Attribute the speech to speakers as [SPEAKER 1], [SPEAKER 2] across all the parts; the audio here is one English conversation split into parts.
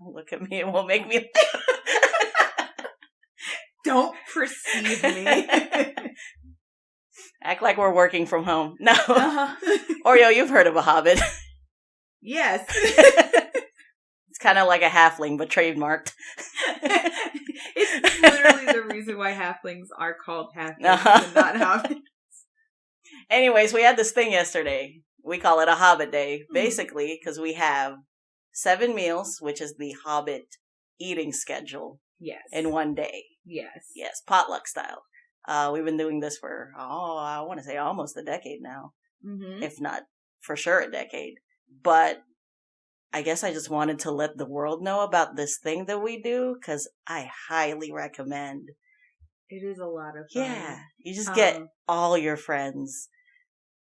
[SPEAKER 1] Don't look at me. It won't make me...
[SPEAKER 2] Don't perceive me.
[SPEAKER 1] Act like we're working from home. No. Oreo, you've heard of a hobbit.
[SPEAKER 2] Yes.
[SPEAKER 1] It's kind of like a halfling, but trademarked.
[SPEAKER 2] It's literally the reason why halflings are called halflings and not hobbits.
[SPEAKER 1] Anyways, we had this thing yesterday. We call it a Hobbit Day, basically, because we have 7 meals, which is the Hobbit eating schedule.
[SPEAKER 2] Yes.
[SPEAKER 1] In one day.
[SPEAKER 2] Yes.
[SPEAKER 1] Yes, potluck style. We've been doing this for, I want to say almost a decade now. Mm-hmm. If not, for sure a decade. But I guess I just wanted to let the world know about this thing that we do, because I highly recommend.
[SPEAKER 2] It is a lot of fun.
[SPEAKER 1] Yeah. You just get all your friends,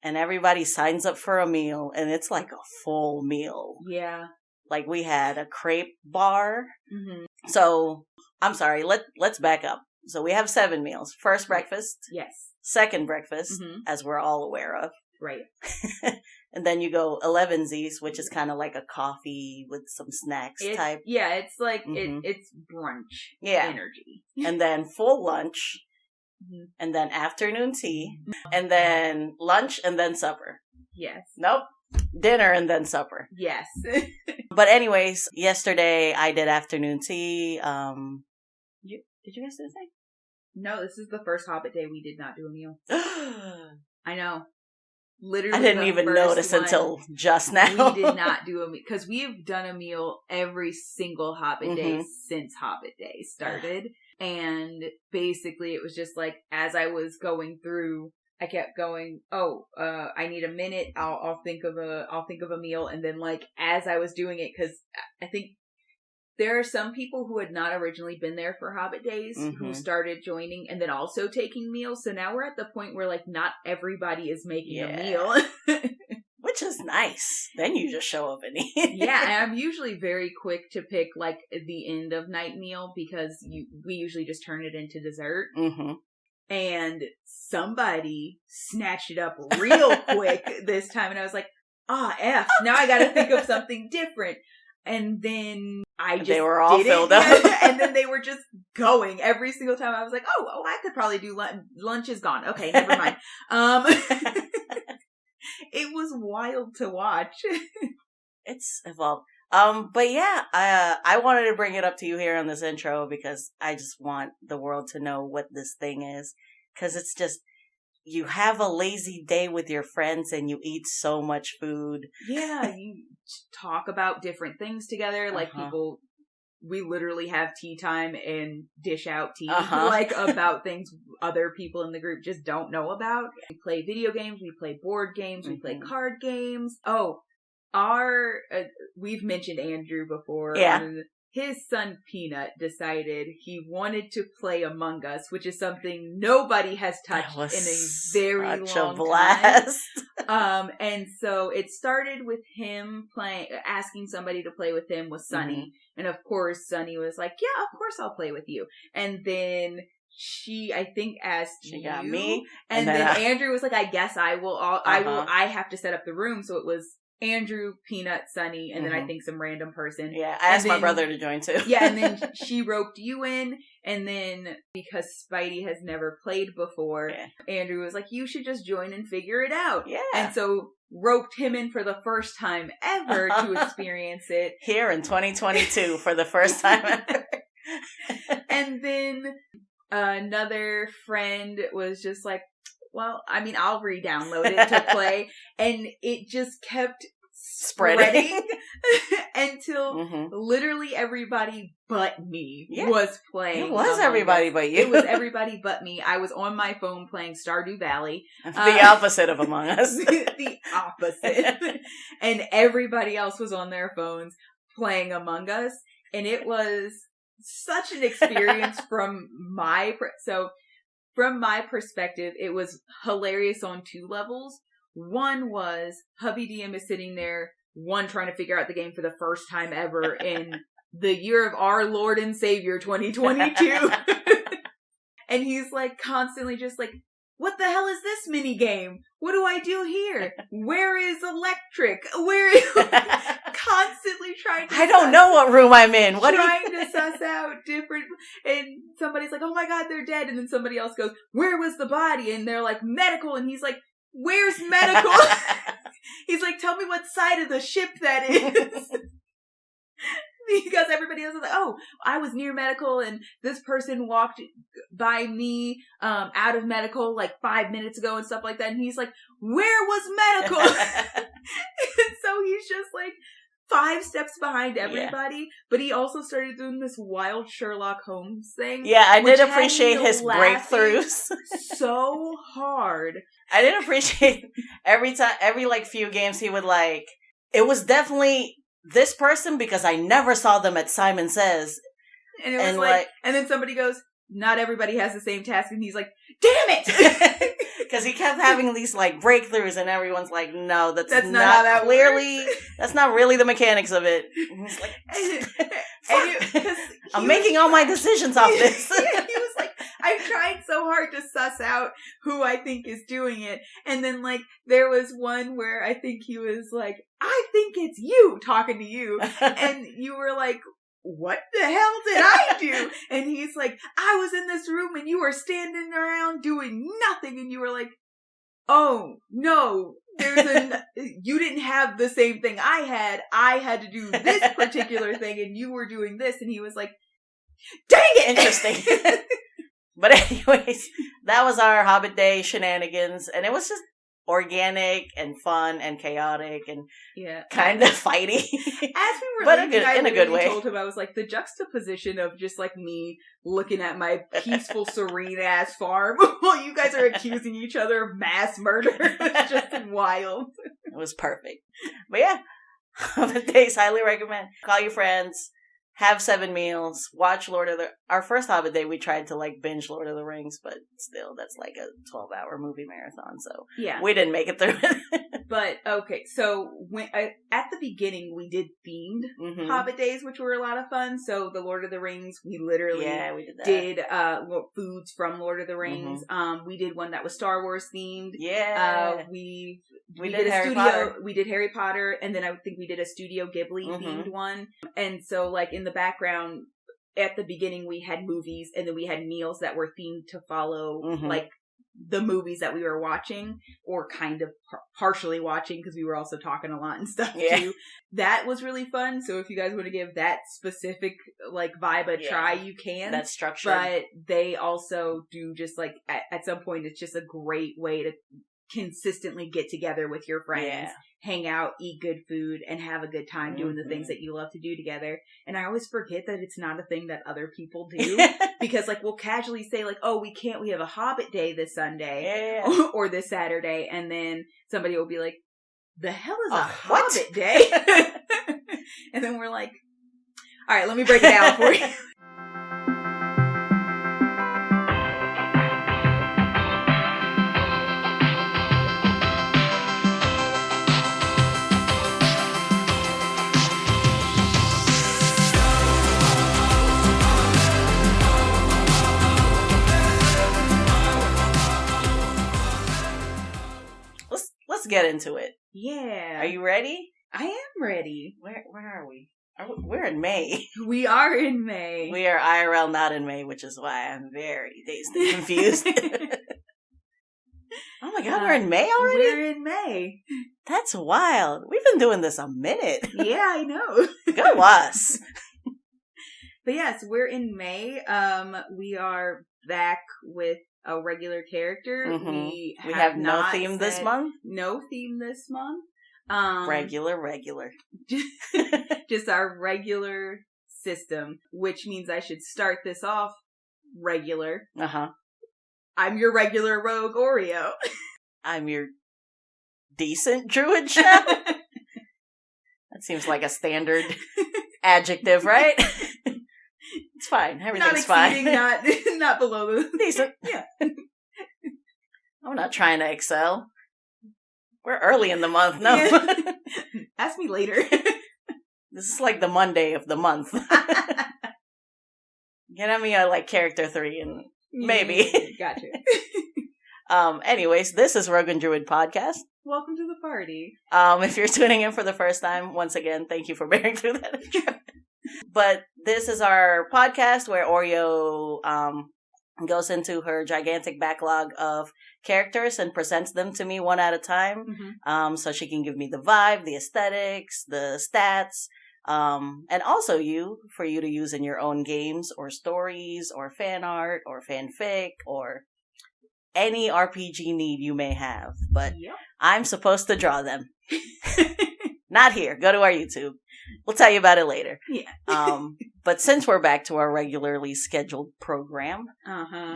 [SPEAKER 1] and everybody signs up for a meal, and it's like a full meal.
[SPEAKER 2] Yeah.
[SPEAKER 1] Like we had a crepe bar. Mm-hmm. So, I'm sorry, let's back up. So we have 7 meals. First breakfast.
[SPEAKER 2] Yes.
[SPEAKER 1] Second breakfast, as we're all aware of.
[SPEAKER 2] Right.
[SPEAKER 1] And then you go 11sies, which is kind of like a coffee with some snacks type.
[SPEAKER 2] Yeah, it's like, it's brunch energy.
[SPEAKER 1] And then full lunch, and then afternoon tea, and then lunch, and then supper.
[SPEAKER 2] Yes.
[SPEAKER 1] Nope. Dinner and then supper.
[SPEAKER 2] Yes.
[SPEAKER 1] But anyways, yesterday I did afternoon tea. Did you guys do the thing?
[SPEAKER 2] No, this is the first Hobbit Day we did not do a meal. I know. Literally,
[SPEAKER 1] I didn't even notice until just now.
[SPEAKER 2] We did not do a meal because we've done a meal every single Hobbit Day since Hobbit Day started, and basically it was just like as I was going through, I kept going. I need a minute. I'll think of a meal, and then like as I was doing it, because I think there are some people who had not originally been there for Hobbit Days who started joining and then also taking meals. So now we're at the point where, like, not everybody is making a meal.
[SPEAKER 1] Which is nice. Then you just show up and eat.
[SPEAKER 2] Yeah, and I'm usually very quick to pick, like, the end of night meal because we usually just turn it into dessert. Mm-hmm. And somebody snatched it up real quick this time. And I was like, F. Now I got to think of something different. And then they were all filled up. And then they were just going every single time. I was like, I could probably do lunch. Lunch is gone. Okay, never mind. It was wild to watch.
[SPEAKER 1] It's evolved. But yeah, I wanted to bring it up to you here on this intro because I just want the world to know what this thing is. Because it's just, you have a lazy day with your friends and you eat so much food. Yeah,
[SPEAKER 2] you talk about different things together. Like we literally have tea time and dish out tea. Like about things other people in the group just don't know about. We play video games, we play board games, we play card games. We've mentioned Andrew before.
[SPEAKER 1] Yeah.
[SPEAKER 2] His son Peanut decided he wanted to play Among Us, which is something nobody has touched in a very long time. And so it started with him asking somebody to play with him with Sunny. And of course, Sunny was like, yeah, of course I'll play with you. And then she, I think, asked
[SPEAKER 1] she got me.
[SPEAKER 2] And then Andrew was like, I guess I will. I have to set up the room. So it was Andrew, Peanut, Sunny, and then I think some random person.
[SPEAKER 1] Yeah, I asked my brother to join too.
[SPEAKER 2] Yeah, and then she roped you in, and then because Spidey has never played before, Andrew was like, you should just join and figure it out. Yeah. And so roped him in for the first time ever to experience it.
[SPEAKER 1] Here in 2022 for the first time ever.
[SPEAKER 2] And then another friend was just like, well, I mean, I'll re-download it to play. And it just kept spreading until literally everybody but me was playing.
[SPEAKER 1] It was everybody but you.
[SPEAKER 2] It was everybody but me. I was on my phone playing Stardew Valley.
[SPEAKER 1] The opposite of Among Us.
[SPEAKER 2] The opposite. And everybody else was on their phones playing Among Us. And it was such an experience from my perspective, it was hilarious on 2 levels. One was Hubby DM is sitting there, trying to figure out the game for the first time ever in the year of our Lord and Savior 2022. And he's like constantly just like, what the hell is this mini game? What do I do here? Where is electric? Where is constantly trying to
[SPEAKER 1] I don't know what room I'm in. What
[SPEAKER 2] trying to suss out different, and somebody's like, oh my god, they're dead, and then somebody else goes, where was the body? And they're like, medical, and he's like, where's medical? He's like, tell me what side of the ship that is. Because everybody else is like, oh, I was near medical and this person walked by me out of medical like 5 minutes ago and stuff like that. And he's like, where was medical? And so he's just like 5 steps behind everybody. Yeah. But he also started doing this wild Sherlock Holmes thing.
[SPEAKER 1] Yeah, I did appreciate his breakthroughs.
[SPEAKER 2] So hard.
[SPEAKER 1] I did appreciate every like few games he would like, it was definitely this person because I never saw them at Simon Says.
[SPEAKER 2] And it was like, and then somebody goes, not everybody has the same task. And he's like, damn it!
[SPEAKER 1] Because he kept having these like breakthroughs and everyone's like, no, that's not
[SPEAKER 2] how that
[SPEAKER 1] clearly,
[SPEAKER 2] works.
[SPEAKER 1] That's not really the mechanics of it. And he's like, I'm making all my decisions off this.
[SPEAKER 2] Yeah, he was like, I'm trying so hard to suss out who I think is doing it. And then like, there was one where I think he was like, I think it's you talking to you. And you were like, what the hell did I do? And he's like, I was in this room and you were standing around doing nothing. And you were like, oh, no, you didn't have the same thing I had. I had to do this particular thing and you were doing this. And he was like, dang it!
[SPEAKER 1] Interesting. But anyways, that was our Hobbit Day shenanigans. And it was just organic and fun and chaotic and kind of fighty.
[SPEAKER 2] As we were
[SPEAKER 1] but
[SPEAKER 2] leaving,
[SPEAKER 1] in a good way.
[SPEAKER 2] I told him, I was like, the juxtaposition of just like me looking at my peaceful, serene ass farm while you guys are accusing each other of mass murder. It's just wild.
[SPEAKER 1] It was perfect. But yeah, Hobbit Days, highly recommend. Call your friends. Have 7 meals, watch our first Hobbit Day, we tried to like binge Lord of the Rings, but still, that's like a 12-hour movie marathon, so we didn't make it through it.
[SPEAKER 2] But, okay, so when at the beginning, we did themed Hobbit Days, which were a lot of fun. So the Lord of the Rings, we literally did foods from Lord of the Rings. We did one that was Star Wars themed.
[SPEAKER 1] Yeah.
[SPEAKER 2] We did Harry Potter. We did Harry Potter, and then I think we did a Studio Ghibli themed one. And so, like, in the background, at the beginning, we had movies, and then we had meals that were themed to follow, like, the movies that we were watching, or kind of partially watching, because we were also talking a lot and stuff, too. That was really fun, so if you guys want to give that specific, like, vibe a try, you can.
[SPEAKER 1] That's structured.
[SPEAKER 2] But they also do just, like, at some point, it's just a great way to consistently get together with your friends, hang out, eat good food, and have a good time doing the things that you love to do together. And I always forget that it's not a thing that other people do, because like we'll casually say like, oh, we have a Hobbit Day this Sunday or this Saturday, and then somebody will be like, the hell is a Hobbit Day? And then we're like, all right, let me break it down for you.
[SPEAKER 1] Let's get into it.
[SPEAKER 2] Yeah.
[SPEAKER 1] Are you ready?
[SPEAKER 2] I am ready.
[SPEAKER 1] Where are we? We're in May.
[SPEAKER 2] We are in May.
[SPEAKER 1] We are IRL, not in May, which is why I'm very dazed and confused. Oh my god, we're in May already?
[SPEAKER 2] We're in May.
[SPEAKER 1] That's wild. We've been doing this a minute.
[SPEAKER 2] Yeah, I know.
[SPEAKER 1] Go us.
[SPEAKER 2] But yes, we're in May. We are back with a regular character. We have
[SPEAKER 1] no theme this month.
[SPEAKER 2] No theme this month.
[SPEAKER 1] Regular.
[SPEAKER 2] Just our regular system, which means I should start this off regular. I'm your regular rogue Oreo. I'm
[SPEAKER 1] your decent druid chef. That seems like a standard adjective, right? It's fine. Everything's fine.
[SPEAKER 2] Not below the
[SPEAKER 1] decent.
[SPEAKER 2] Yeah.
[SPEAKER 1] I'm not trying to excel. We're early in the month. No.
[SPEAKER 2] Yeah. Ask me later.
[SPEAKER 1] This is like the Monday of the month. Get at me like character 3 and maybe.
[SPEAKER 2] Gotcha.
[SPEAKER 1] Anyways, this is Rogue and Druid Podcast.
[SPEAKER 2] Welcome to the party.
[SPEAKER 1] If you're tuning in for the first time, once again, thank you for bearing through that intro. But this is our podcast where Oreo goes into her gigantic backlog of characters and presents them to me one at a time.
[SPEAKER 2] Mm-hmm.
[SPEAKER 1] So she can give me the vibe, the aesthetics, the stats, and also for you to use in your own games or stories or fan art or fanfic or any RPG need you may have. But I'm supposed to draw them. Not here. Go to our YouTube. We'll tell you about it later.
[SPEAKER 2] Yeah.
[SPEAKER 1] But since we're back to our regularly scheduled program,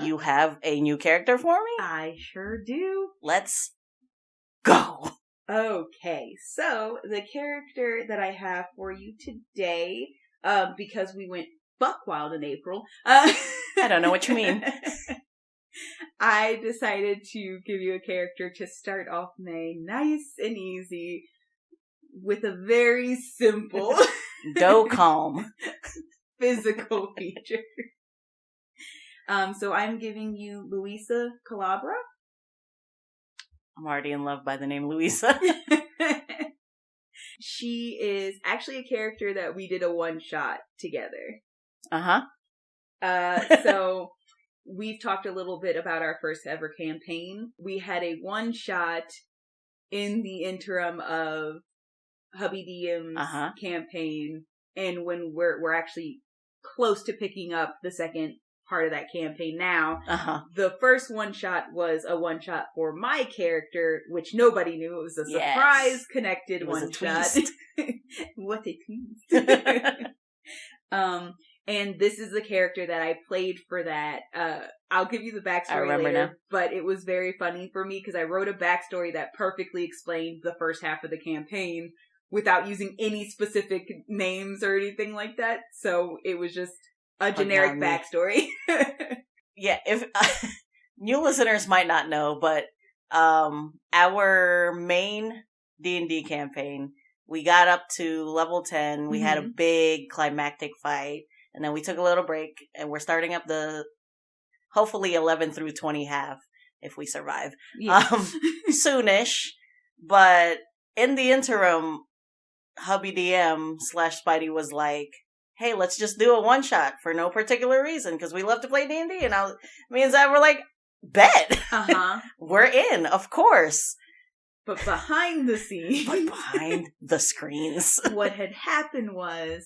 [SPEAKER 1] you have a new character for me?
[SPEAKER 2] I sure do.
[SPEAKER 1] Let's go.
[SPEAKER 2] Okay, so the character that I have for you today, because we went buck wild in April.
[SPEAKER 1] I don't know what you mean.
[SPEAKER 2] I decided to give you a character to start off May nice and easy with a very simple
[SPEAKER 1] calm
[SPEAKER 2] physical feature. So I'm giving you Luisa Calabra.
[SPEAKER 1] I'm already in love by the name Luisa.
[SPEAKER 2] She is actually a character that we did a one-shot together. So we've talked a little bit about our first ever campaign. We had a one-shot in the interim of Hubby DM's campaign, and when we're actually close to picking up the second part of that campaign now. The first one-shot was a one-shot for my character, which nobody knew. It was a surprise connected one-shot. What a twist. And this is the character that I played for that. I'll give you the backstory later, now. But it was very funny for me because I wrote a backstory that perfectly explained the first half of the campaign without using any specific names or anything like that. So it was just a generic backstory.
[SPEAKER 1] Yeah, if new listeners might not know, but our main D&D campaign, we got up to level 10. We had a big climactic fight, and then we took a little break, and we're starting up the hopefully 11 through 20 half if we survive. Soonish. But in the interim, Hubby DM / Spidey was like, hey, let's just do a one-shot for no particular reason, because we love to play D&D. And me and Zach were like, bet. We're in, of course.
[SPEAKER 2] But behind the scenes.
[SPEAKER 1] Behind the screens.
[SPEAKER 2] What had happened was,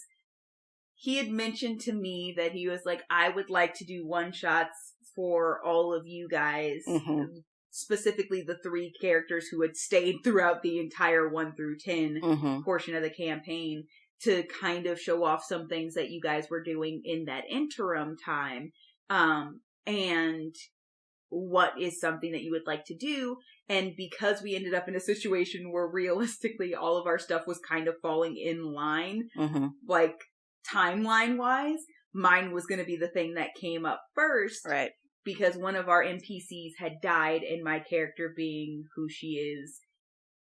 [SPEAKER 2] he had mentioned to me that he was like, I would like to do one-shots for all of you guys. Specifically the 3 characters who had stayed throughout the entire 1 through 10 portion of the campaign, to kind of show off some things that you guys were doing in that interim time. And what is something that you would like to do. And because we ended up in a situation where realistically all of our stuff was kind of falling in line, like timeline wise, mine was going to be the thing that came up first.
[SPEAKER 1] Right.
[SPEAKER 2] Because one of our NPCs had died, and my character, being who she is,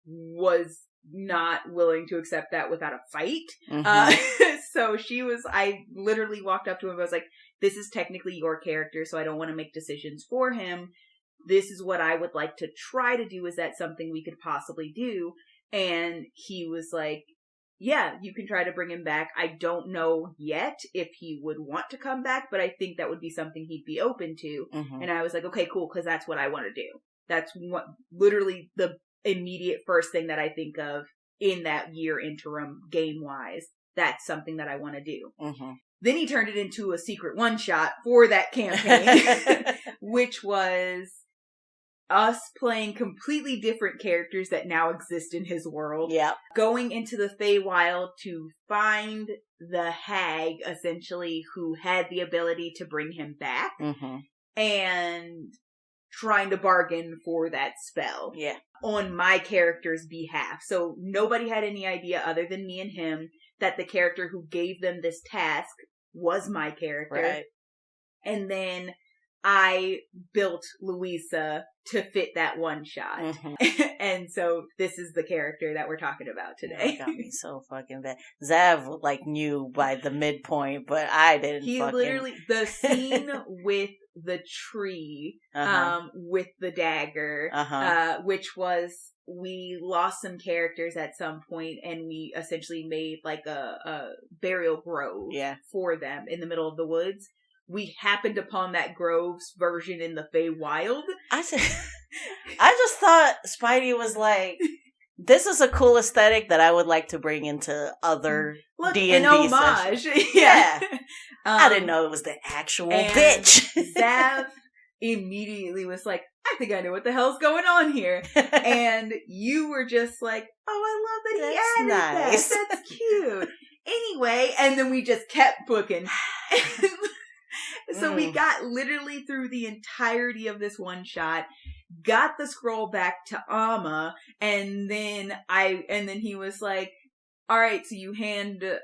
[SPEAKER 2] was not willing to accept that without a fight. So I literally walked up to him and was like, this is technically your character, so I don't want to make decisions for him. This is what I would like to try to do. Is that something we could possibly do? And he was like, yeah, you can try to bring him back. I don't know yet if he would want to come back, but I think that would be something he'd be open to. And I was like, okay, cool, because that's what I want to do. That's what literally the immediate first thing that I think of in that year interim game-wise. That's something that I want to do. Then he turned it into a secret one-shot for that campaign, which was us playing completely different characters that now exist in his world.
[SPEAKER 1] Yeah.
[SPEAKER 2] Going into the Feywild to find the hag, essentially, who had the ability to bring him back. And trying to bargain for that spell.
[SPEAKER 1] Yeah.
[SPEAKER 2] On my character's behalf. So nobody had any idea other than me and him that the character who gave them this task was my character.
[SPEAKER 1] Right.
[SPEAKER 2] And then I built Luisa to fit that one shot. Mm-hmm. And so this is the character that we're talking about today.
[SPEAKER 1] That got me so fucking bad. Zav, like, knew by the midpoint, but I didn't.
[SPEAKER 2] He literally, the scene with the tree, with the dagger, which was, we lost some characters at some point, and we essentially made like a burial grove for them in the middle of the woods. We happened upon that grove's version in the Feywild.
[SPEAKER 1] I just thought Spidey was like, this is a cool aesthetic that I would like to bring into other D&D
[SPEAKER 2] an homage.
[SPEAKER 1] Yeah. I didn't know it was the actual bitch.
[SPEAKER 2] Zav immediately was like, I think I know what the hell's going on here. And you were just like, oh, I love that he added that. That's cute. Anyway, and then we just kept booking. So we got literally through the entirety of this one shot, got the scroll back to Amma, and then he was like, all right, so you hand the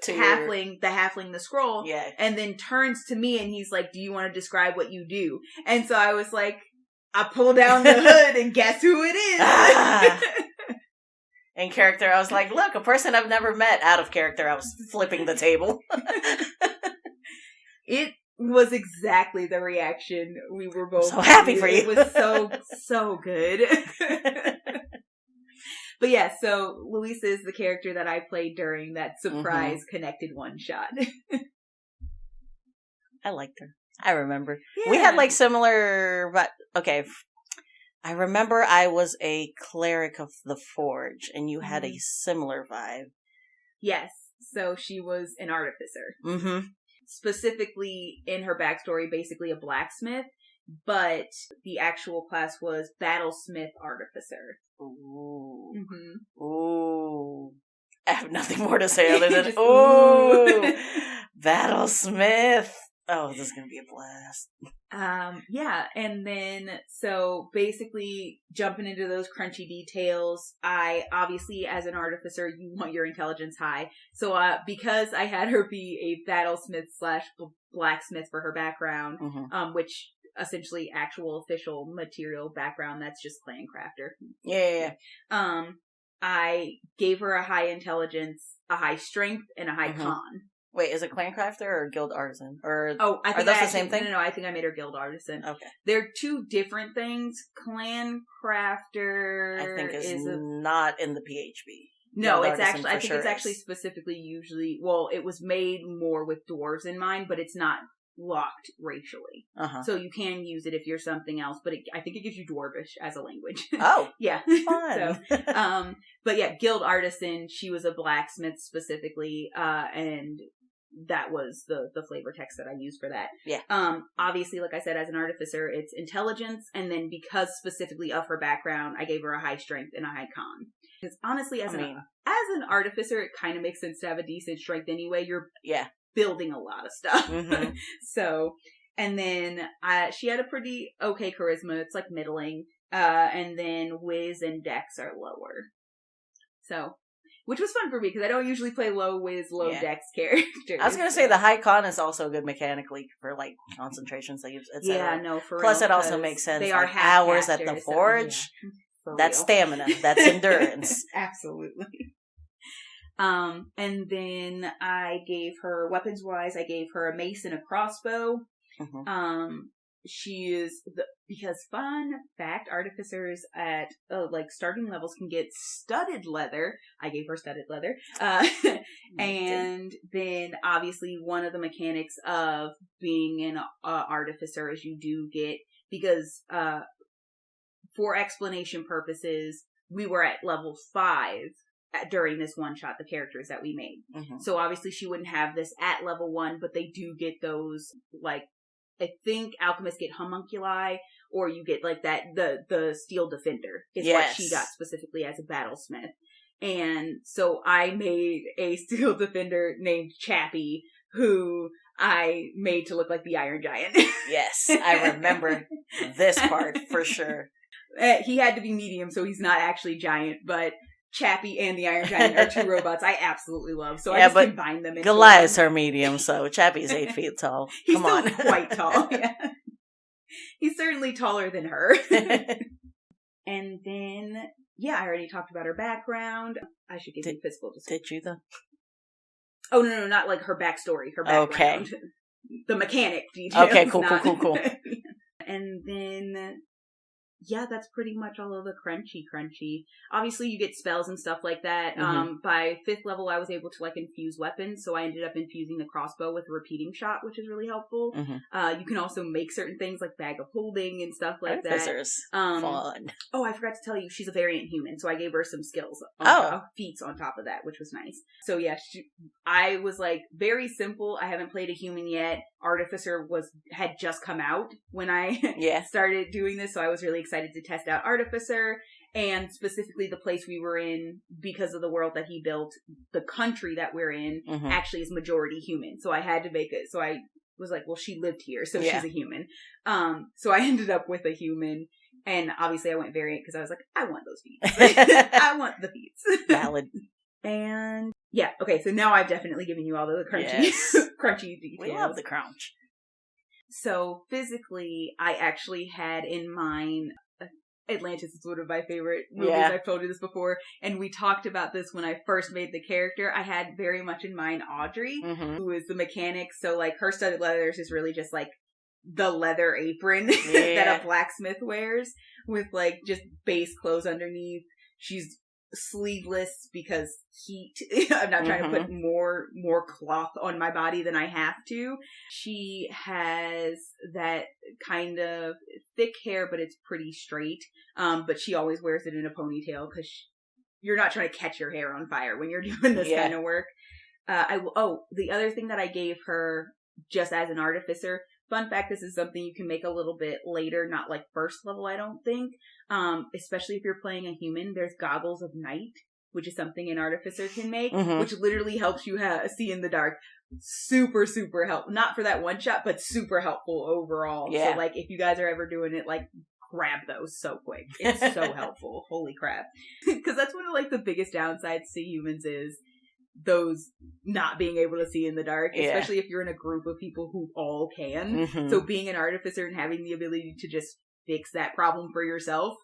[SPEAKER 2] halfling the scroll, and then turns to me and he's like, do you want to describe what you do? And so I was like, I pull down the hood and guess who it is?
[SPEAKER 1] In character, I was like, look, a person I've never met. Out of character, I was flipping the table.
[SPEAKER 2] It was exactly the reaction we were both
[SPEAKER 1] so happy for you.
[SPEAKER 2] It was so good. But yeah, so Luisa is the character that I played during that surprise connected one shot.
[SPEAKER 1] I liked her. I remember. Yeah. We had like similar, but okay. I remember I was a cleric of the Forge and you had a similar vibe.
[SPEAKER 2] Yes. So she was an artificer. Specifically in her backstory, basically a blacksmith, but the actual class was battlesmith artificer.
[SPEAKER 1] Ooh. Ooh. I have nothing more to say other than, ooh, battlesmith. Oh, this is going to be a blast.
[SPEAKER 2] Yeah. And then, so basically jumping into those crunchy details, I obviously, as an artificer, you want your intelligence high. So, because I had her be a battlesmith / blacksmith for her background, which essentially actual official material background, that's just clan crafter.
[SPEAKER 1] Yeah.
[SPEAKER 2] I gave her a high intelligence, a high strength, and a high con.
[SPEAKER 1] Wait, is it clan crafter or guild artisan? Or
[SPEAKER 2] I think
[SPEAKER 1] are those the same thing?
[SPEAKER 2] No, I think I made her guild artisan.
[SPEAKER 1] Okay.
[SPEAKER 2] They're two different things. Clan crafter,
[SPEAKER 1] I think is not in the PHB.
[SPEAKER 2] No, it's actually. I think it's actually specifically usually. Well, it was made more with dwarves in mind, but it's not locked racially. So you can use it if you're something else, but I think it gives you dwarvish as a language.
[SPEAKER 1] Oh,
[SPEAKER 2] yeah,
[SPEAKER 1] fun.
[SPEAKER 2] So, but yeah, guild artisan. She was a blacksmith specifically, and that was the flavor text that I used for that.
[SPEAKER 1] Yeah.
[SPEAKER 2] Obviously, like I said, as an artificer, it's intelligence, and then because specifically of her background, I gave her a high strength and a high con. Because honestly, as an artificer, it kind of makes sense to have a decent strength anyway. You're building a lot of stuff. So, and then she had a pretty okay charisma. It's like middling. And then whiz and dex are lower. So, which was fun for me because I don't usually play low whiz, low dex characters.
[SPEAKER 1] I was gonna say the high con is also good mechanically for like concentration saves, etc.
[SPEAKER 2] Yeah, no, for
[SPEAKER 1] Plus,
[SPEAKER 2] real,
[SPEAKER 1] it also makes sense.
[SPEAKER 2] They are
[SPEAKER 1] like hours at the Forge.
[SPEAKER 2] So,
[SPEAKER 1] that's stamina. That's endurance.
[SPEAKER 2] Absolutely. And then I gave her, weapons-wise, I gave her a mace and a crossbow. She is, because fun fact, artificers at, starting levels can get studded leather. I gave her studded leather. And then, obviously, one of the mechanics of being an artificer is you do get, because, for explanation purposes, we were at level 5 during this one shot, the characters that we made. So obviously she wouldn't have this at level 1, but they do get those, like, I think alchemists get homunculi, or you get like that, the steel defender is what she got specifically as a battlesmith. And so I made a steel defender named Chappie, who I made to look like the Iron Giant.
[SPEAKER 1] Yes, I remember this part for sure.
[SPEAKER 2] He had to be medium, so he's not actually giant, but Chappie and the Iron Giant are two robots I absolutely love. So I just combine them into
[SPEAKER 1] Goliath's her medium, so Chappie's 8 feet tall.
[SPEAKER 2] He's
[SPEAKER 1] Come on.
[SPEAKER 2] still quite tall. Yeah. He's certainly taller than her. And then, I already talked about her background. I should give you physical description.
[SPEAKER 1] Did you though?
[SPEAKER 2] Oh, no, not like her backstory, her background.
[SPEAKER 1] Okay.
[SPEAKER 2] The mechanic details.
[SPEAKER 1] Okay, cool.
[SPEAKER 2] And then, that's pretty much all of the crunchy. Obviously, you get spells and stuff like that.
[SPEAKER 1] Mm-hmm.
[SPEAKER 2] By 5th level, I was able to, infuse weapons, so I ended up infusing the crossbow with a repeating shot, which is really helpful.
[SPEAKER 1] Mm-hmm.
[SPEAKER 2] You can also make certain things like bag of holding and stuff like
[SPEAKER 1] Artificer's
[SPEAKER 2] that.
[SPEAKER 1] fun.
[SPEAKER 2] Oh, I forgot to tell you, she's a variant human, so I gave her some skills. Feats on top of that, which was nice. So I was very simple. I haven't played a human yet. Artificer had just come out when I started doing this, so I was really excited to test out Artificer, and specifically the place we were in, because of the world that he built, the country that we're in actually is majority human, so I had to make it, so I was like, well, she lived here, so she's a human. So I ended up with a human, and obviously I went variant because I was like, I want those feats. I want the feats.
[SPEAKER 1] Valid.
[SPEAKER 2] And okay, so now I've definitely given you all the crunchy, crunchy details.
[SPEAKER 1] We love the crunch.
[SPEAKER 2] So physically, I actually had in mind, Atlantis is one of my favorite movies. I've told you this before, and we talked about this when I first made the character. I had very much in mind Audrey, who is the mechanic. So her studded leathers is really just the leather apron that a blacksmith wears with just base clothes underneath. She's sleeveless because heat. I'm not trying to put more cloth on my body than I have to. She has that kind of thick hair, but it's pretty straight. But she always wears it in a ponytail because you're not trying to catch your hair on fire when you're doing this kind of work. The other thing that I gave her just as an artificer, fun fact, this is something you can make a little bit later, not first level, I don't think. Especially if you're playing a human, there's goggles of night, which is something an artificer can make, which literally helps you see in the dark. Super, super helpful. Not for that one shot, but super helpful overall.
[SPEAKER 1] Yeah.
[SPEAKER 2] So if you guys are ever doing it, grab those so quick. It's so helpful. Holy crap. Because that's one of the biggest downsides to humans is those not being able to see in the dark, especially if you're in a group of people who all can. So being an artificer and having the ability to just fix that problem for yourself,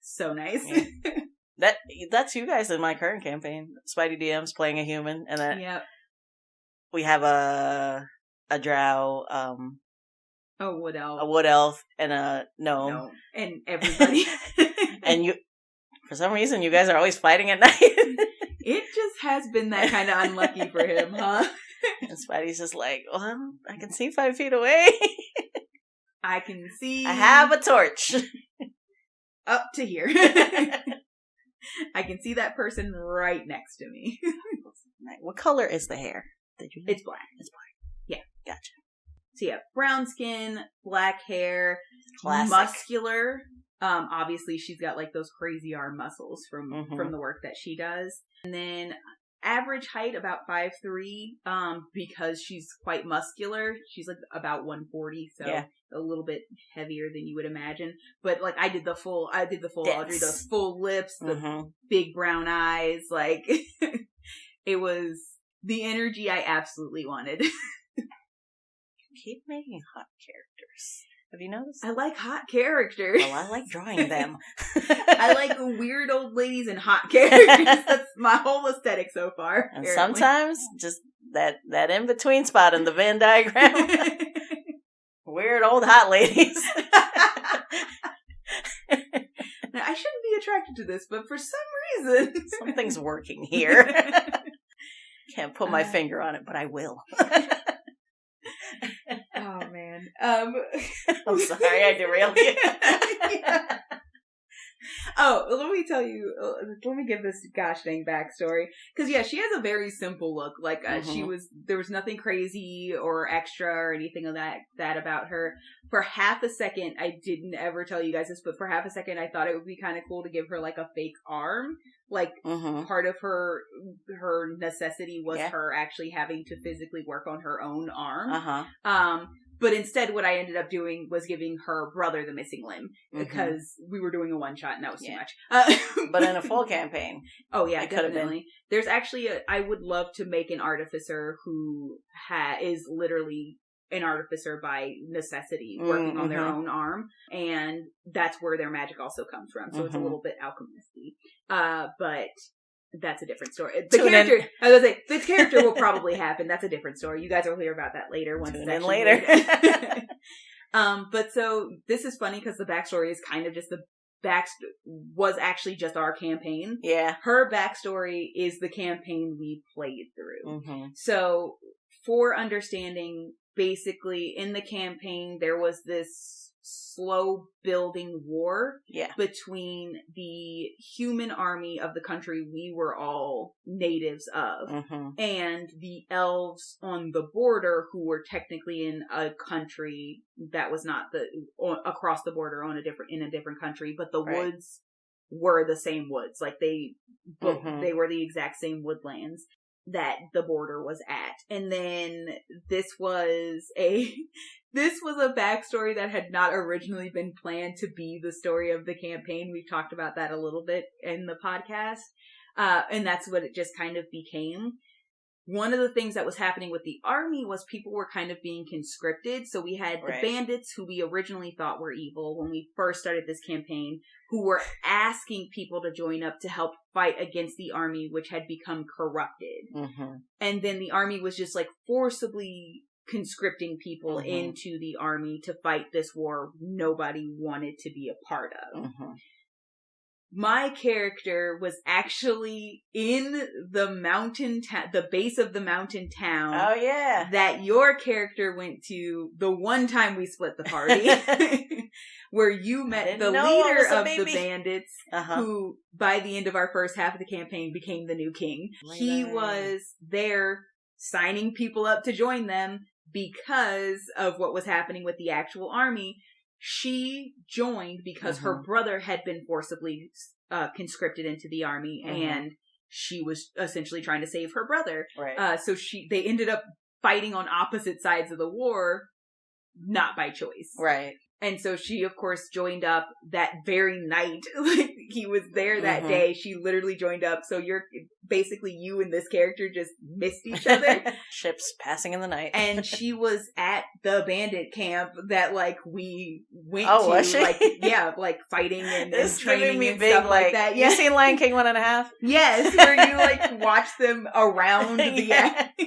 [SPEAKER 2] so nice.
[SPEAKER 1] That's you guys in my current campaign. Spidey DM's playing a human, and then we have a drow,
[SPEAKER 2] a wood
[SPEAKER 1] elf, and a gnome.
[SPEAKER 2] No. And everybody.
[SPEAKER 1] And for some reason, you guys are always fighting at night.
[SPEAKER 2] It just has been that kind of unlucky for him, huh?
[SPEAKER 1] And Spidey's just well, I can see 5 feet away.
[SPEAKER 2] I can see.
[SPEAKER 1] I have a torch.
[SPEAKER 2] Up to here. I can see that person right next to me.
[SPEAKER 1] What color is the hair? Did you know?
[SPEAKER 2] It's black.
[SPEAKER 1] It's black. Yeah. Gotcha.
[SPEAKER 2] So brown skin, black hair,
[SPEAKER 1] classic.
[SPEAKER 2] Muscular. Obviously she's got those crazy arm muscles from the work that she does. And then average height about 5'3", because she's quite muscular. She's about 140, so a little bit heavier than you would imagine. But I did the full Audrey, those full lips, the big brown eyes, it was the energy I absolutely wanted.
[SPEAKER 1] You keep making hot characters. Have you noticed?
[SPEAKER 2] I like hot characters.
[SPEAKER 1] Well, I like drawing them.
[SPEAKER 2] I like weird old ladies and hot characters. That's my whole aesthetic so far.
[SPEAKER 1] And sometimes just that in-between spot in the Venn diagram. Weird old hot ladies.
[SPEAKER 2] Now, I shouldn't be attracted to this, but for some reason...
[SPEAKER 1] Something's working here. Can't put my finger on it, but I will.
[SPEAKER 2] Oh, man.
[SPEAKER 1] I'm sorry, I derailed you.
[SPEAKER 2] Yeah. Oh, let me tell you, let me give this gosh dang backstory. Because, she has a very simple look. There was nothing crazy or extra or anything of that about her. For half a second, I didn't ever tell you guys this, but for half a second, I thought it would be kind of cool to give her a fake arm. Part of her necessity was her actually having to physically work on her own arm. But instead, what I ended up doing was giving her brother the missing limb because we were doing a one-shot and that was too much.
[SPEAKER 1] But in a full campaign.
[SPEAKER 2] Oh, yeah, definitely. There's actually I would love to make an artificer who is literally an artificer by necessity, working on their own arm. And that's where their magic also comes from. So it's a little bit alchemist-y. But that's a different story. The character will probably happen. That's a different story. You guys will hear about that later.
[SPEAKER 1] Tune in later.
[SPEAKER 2] But so this is funny because the backstory is kind of just was actually just our campaign.
[SPEAKER 1] Yeah.
[SPEAKER 2] Her backstory is the campaign we played through. So for understanding, basically in the campaign, there was this slow building war between the human army of the country we were all natives of and the elves on the border who were technically in a country that was not across the border in a different country, but the woods were the same woods. Like they were the exact same woodlands that the border was at. And then this was a backstory that had not originally been planned to be the story of the campaign. We've talked about that a little bit in the podcast. And that's what it just kind of became. One of the things that was happening with the army was people were kind of being conscripted. So we had the bandits who we originally thought were evil when we first started this campaign, who were asking people to join up to help fight against the army, which had become corrupted. And then the army was just like forcibly conscripting people into the army to fight this war nobody wanted to be a part of. My character was actually in the the base of the mountain town.
[SPEAKER 1] Oh, yeah.
[SPEAKER 2] That your character went to the one time we split the party. Where you met the leader of the bandits, who, by the end of our first half of the campaign, became the new king. He was there signing people up to join them because of what was happening with the actual army. She joined because her brother had been forcibly conscripted into the army, and she was essentially trying to save her brother. So they ended up fighting on opposite sides of the war, not by choice. And so she, of course, joined up that very night. Like, he was there that day. She literally joined up. So you and this character just missed each other.
[SPEAKER 1] Ships passing in the night.
[SPEAKER 2] And she was at the bandit camp that, like, we went
[SPEAKER 1] to.
[SPEAKER 2] Was she?
[SPEAKER 1] Like,
[SPEAKER 2] fighting and
[SPEAKER 1] this
[SPEAKER 2] training
[SPEAKER 1] me
[SPEAKER 2] and
[SPEAKER 1] big,
[SPEAKER 2] stuff like that.
[SPEAKER 1] You seen Lion King 1.5?
[SPEAKER 2] Yes, where you, like, watch them around the act.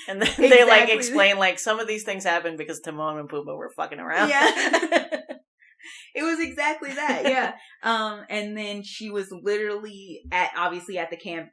[SPEAKER 1] And then they, like, explain, like, some of these things happened because Timon and Pumbaa were fucking around.
[SPEAKER 2] Yeah. It was exactly that, yeah. And then she was literally obviously at the camp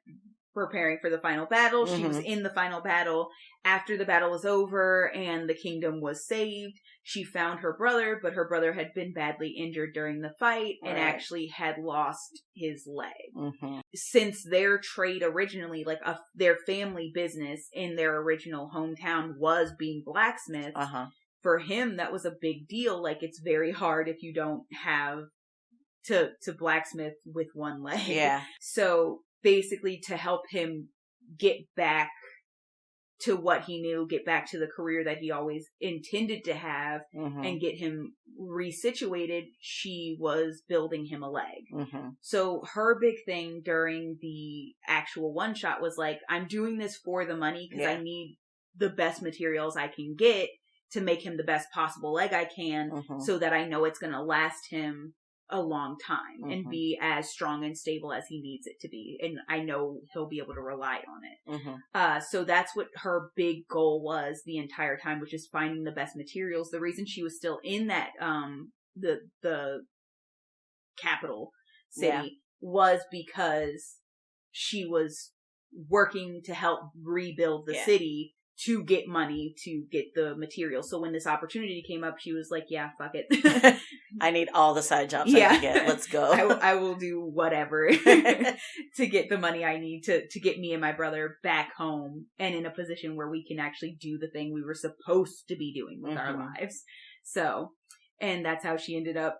[SPEAKER 2] preparing for the final battle. She was in the final battle. After the battle was over and the kingdom was saved, she found her brother, but her brother had been badly injured during the fight and actually had lost his leg. Since their trade originally, like their family business in their original hometown was being blacksmith, for him that was a big deal. Like, it's very hard if you don't have to blacksmith with one leg. So basically, to help him get back to what he knew, get back to the career that he always intended to have, and get him resituated, she was building him a leg. So her big thing during the actual one shot was like, I'm doing this for the money because I need the best materials I can get to make him the best possible leg I can, so that I know it's going to last him a long time and be as strong and stable as he needs it to be. And I know he'll be able to rely on it. So that's what her big goal was the entire time, which is finding the best materials. The reason she was still in that, the capital city was because she was working to help rebuild the city to get money to get the materials. So when this opportunity came up, she was like, yeah, fuck it.
[SPEAKER 1] I need all the side jobs I can get. Let's go.
[SPEAKER 2] I will do whatever to get the money I need to get me and my brother back home and in a position where we can actually do the thing we were supposed to be doing with our lives. So, and that's how she ended up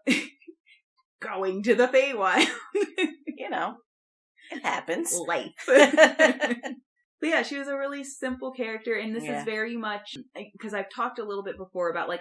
[SPEAKER 2] going to the Feywild.
[SPEAKER 1] You know, it happens.
[SPEAKER 2] Life. But yeah, she was a really simple character, and this is very much, because I've talked a little bit before about, like,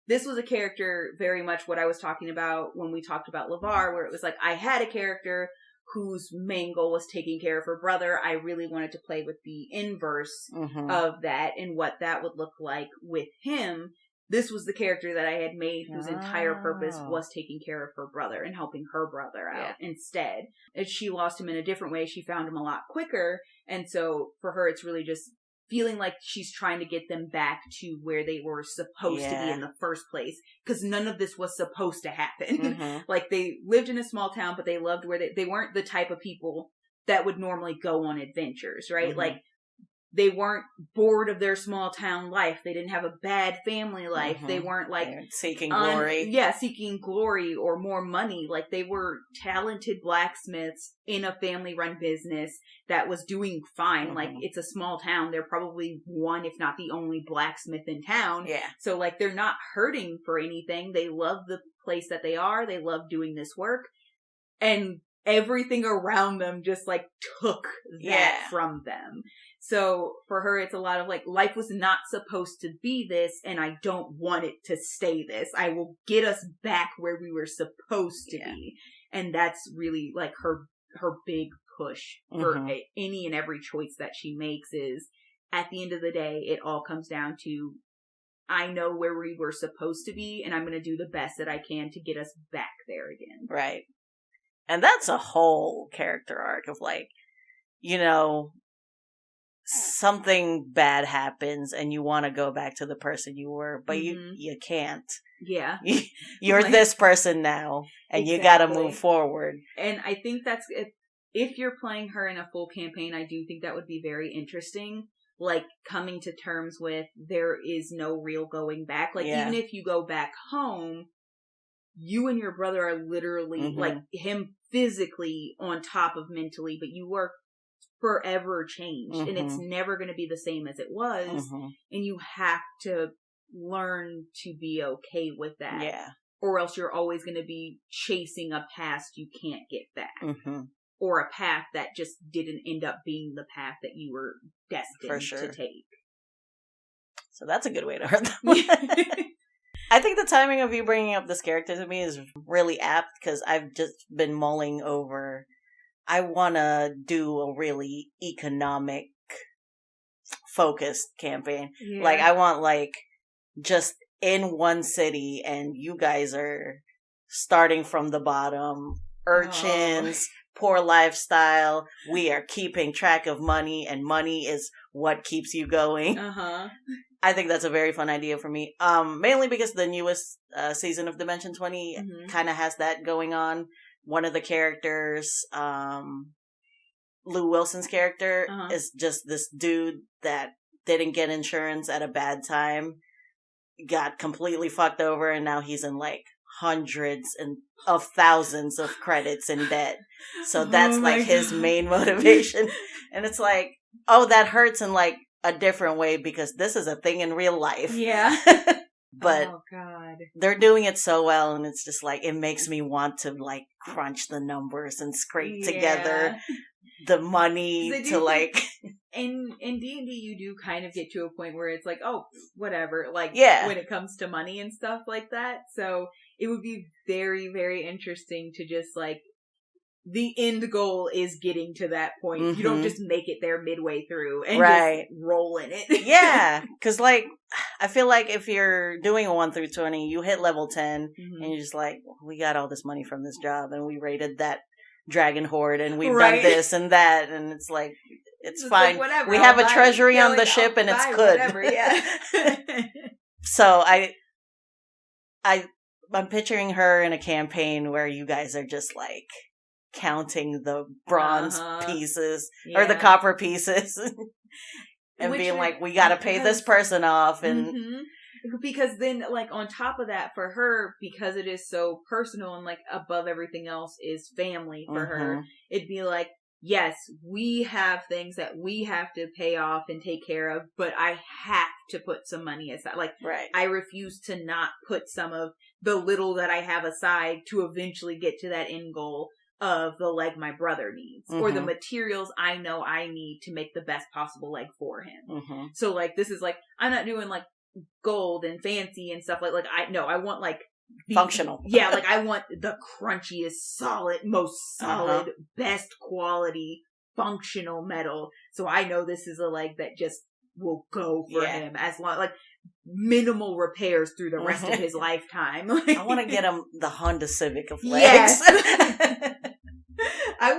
[SPEAKER 2] this was a character very much what I was talking about when we talked about LeVar, where it was like, I had a character whose main goal was taking care of her brother. I really wanted to play with the inverse of that and what that would look like with him. This was the character that I had made whose entire purpose was taking care of her brother and helping her brother out instead. If she lost him in a different way, she found him a lot quicker. And so for her, it's really just feeling like she's trying to get them back to where they were supposed to be in the first place. Because none of this was supposed to happen. Like, they lived in a small town, but they loved where they weren't the type of people that would normally go on adventures, right? Like, they weren't bored of their small town life. They didn't have a bad family life. They weren't like
[SPEAKER 1] seeking glory.
[SPEAKER 2] Seeking glory or more money. Like, they were talented blacksmiths in a family run business that was doing fine. Like, it's a small town. They're probably one, if not the only blacksmith in town.
[SPEAKER 1] Yeah.
[SPEAKER 2] So like, they're not hurting for anything. They love the place that they are. They love doing this work. And everything around them just like took that from them. So for her, it's a lot of like, life was not supposed to be this, and I don't want it to stay this. I will get us back where we were supposed to be. And that's really like her big push for any and every choice that she makes is, at the end of the day, it all comes down to, I know where we were supposed to be, and I'm going to do the best that I can to get us back there again.
[SPEAKER 1] Right. And that's a whole character arc of like, you know, something bad happens and you want to go back to the person you were, but you can't.
[SPEAKER 2] Yeah.
[SPEAKER 1] You're like, this person now, and you got to move forward.
[SPEAKER 2] And I think that's, if you're playing her in a full campaign, I do think that would be very interesting. Like, coming to terms with, there is no real going back. Like, even if you go back home, you and your brother are literally, like, him physically on top of mentally, but you are forever changed. And it's never going to be the same as it was. And you have to learn to be okay with that. Yeah. Or else you're always going to be chasing a past you can't get back. Or a path that just didn't end up being the path that you were destined to take.
[SPEAKER 1] So that's a good way to hurt them. I think the timing of you bringing up this character to me is really apt, because I've just been mulling over, I want to do a really economic focused campaign. Yeah. Like, I want, like, just in one city, and you guys are starting from the bottom, urchins, poor lifestyle, we are keeping track of money, and money is what keeps you going. I think that's a very fun idea for me. Mainly because the newest season of Dimension 20 kind of has that going on. One of the characters, Lou Wilson's character, is just this dude that didn't get insurance at a bad time, got completely fucked over, and now he's in like hundreds of thousands of credits in debt. So that's like his main motivation. And it's like, oh, that hurts in like a different way, because this is a thing in real life. Yeah. But they're doing it so well, and it's just like, it makes me want to like crunch the numbers and scrape together the money to like...
[SPEAKER 2] In D&D, you do kind of get to a point where it's like, oh, whatever, like, when it comes to money and stuff like that. So it would be very, very interesting to just like, the end goal is getting to that point. You don't just make it there midway through and just roll in it.
[SPEAKER 1] Yeah, because like, I feel like if you're doing a 1 through 20, you hit level 10, and you're just like, we got all this money from this job, and we raided that dragon horde, and we've done this and that, and it's like, it's fine. Like, whatever, we have a treasury on the ship, and it's good. Whatever, So I'm picturing her in a campaign where you guys are just like counting the bronze pieces or the copper pieces and being like, we gotta pay this person off. And
[SPEAKER 2] because then, like, on top of that, for her, because it is so personal and like above everything else is family for her, it'd be like, yes, we have things that we have to pay off and take care of, but I have to put some money aside. Like, I refuse to not put some of the little that I have aside to eventually get to that end goal of the leg my brother needs, or the materials I know I need to make the best possible leg for him. So like, this is like, I'm not doing like gold and fancy and stuff like I want like
[SPEAKER 1] functional.
[SPEAKER 2] Yeah, like I want the crunchiest, most solid, best quality, functional metal. So I know this is a leg that just will go for him as long, like minimal repairs through the rest of his lifetime. Like,
[SPEAKER 1] I want to get him the Honda Civic of legs.
[SPEAKER 2] Yes. I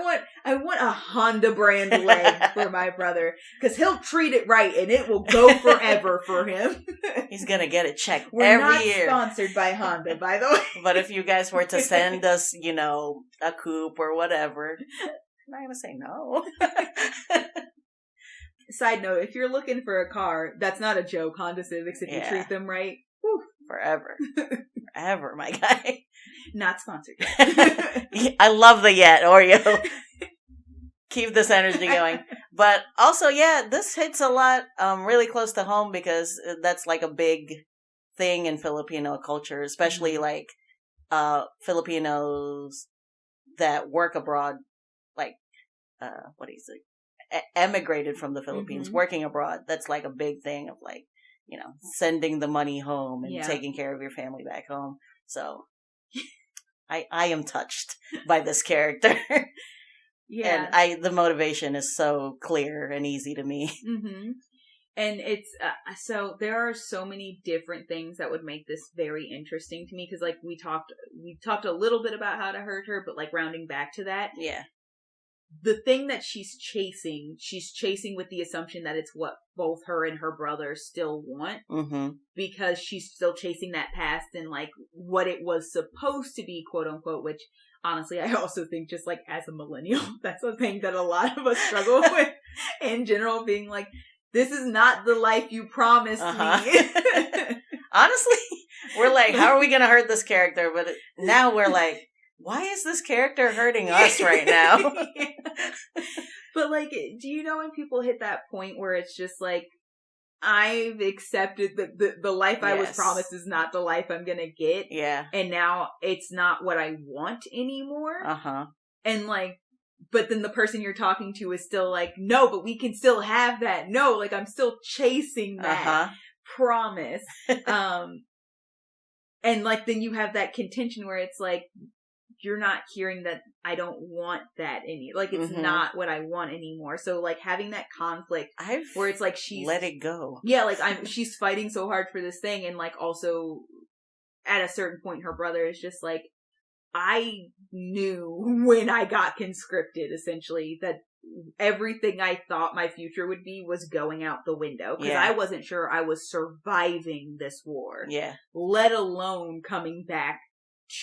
[SPEAKER 2] want a Honda brand leg for my brother, because he'll treat it right and it will go forever for him.
[SPEAKER 1] He's gonna get it checked
[SPEAKER 2] We're
[SPEAKER 1] every year.
[SPEAKER 2] We're not sponsored by Honda, by the way.
[SPEAKER 1] But if you guys were to send us, a coupe or whatever, I'm not gonna say no.
[SPEAKER 2] Side note, if you're looking for a car, that's not a joke. Honda Civics, if you treat them right, whew.
[SPEAKER 1] Forever. Forever, my guy.
[SPEAKER 2] Not sponsored.
[SPEAKER 1] I love the yet, Oreo. Keep this energy going. But also, this hits a lot really close to home, because that's like a big thing in Filipino culture, especially like Filipinos that work abroad, like, emigrated from the Philippines, working abroad. That's like a big thing of like, sending the money home and taking care of your family back home. So I am touched by this character. Yeah. And the motivation is so clear and easy to me.
[SPEAKER 2] And it's, so there are so many different things that would make this very interesting to me. Cause like we talked a little bit about how to hurt her, but like rounding back to that.
[SPEAKER 1] Yeah.
[SPEAKER 2] The thing that she's chasing with the assumption that it's what both her and her brother still want, because she's still chasing that past and like what it was supposed to be, quote unquote, which honestly, I also think just like as a millennial, that's a thing that a lot of us struggle with in general, being like, this is not the life you promised me.
[SPEAKER 1] Honestly, we're like, how are we going to hurt this character? But now we're like, why is this character hurting us right now?
[SPEAKER 2] But like, do you know when people hit that point where it's just like, I've accepted that the life I was promised is not the life I'm gonna get.
[SPEAKER 1] Yeah.
[SPEAKER 2] And now it's not what I want anymore. And like, but then the person you're talking to is still like, no, but we can still have that. No, like I'm still chasing that promise. And like, then you have that contention where it's like, you're not hearing that I don't want that like it's not what I want anymore. So like having that conflict where it's like she's
[SPEAKER 1] let it go.
[SPEAKER 2] Yeah, like she's fighting so hard for this thing, and like also at a certain point her brother is just like, I knew when I got conscripted essentially that everything I thought my future would be was going out the window, because I wasn't sure I was surviving this war. Yeah. Let alone coming back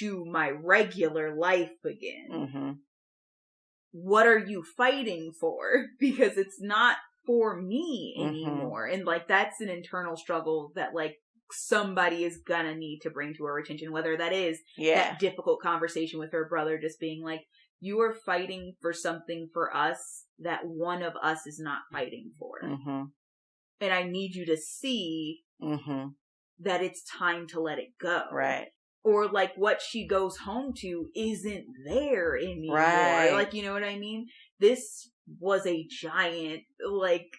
[SPEAKER 2] to my regular life again. What are you fighting for? Because it's not for me anymore. And like, that's an internal struggle that like somebody is gonna need to bring to her attention, whether that is that difficult conversation with her brother, just being like, you are fighting for something for us that one of us is not fighting for. And I need you to see that it's time to let it go. Right. Or like what she goes home to isn't there anymore. Right. Like, you know what I mean? This was a giant, like,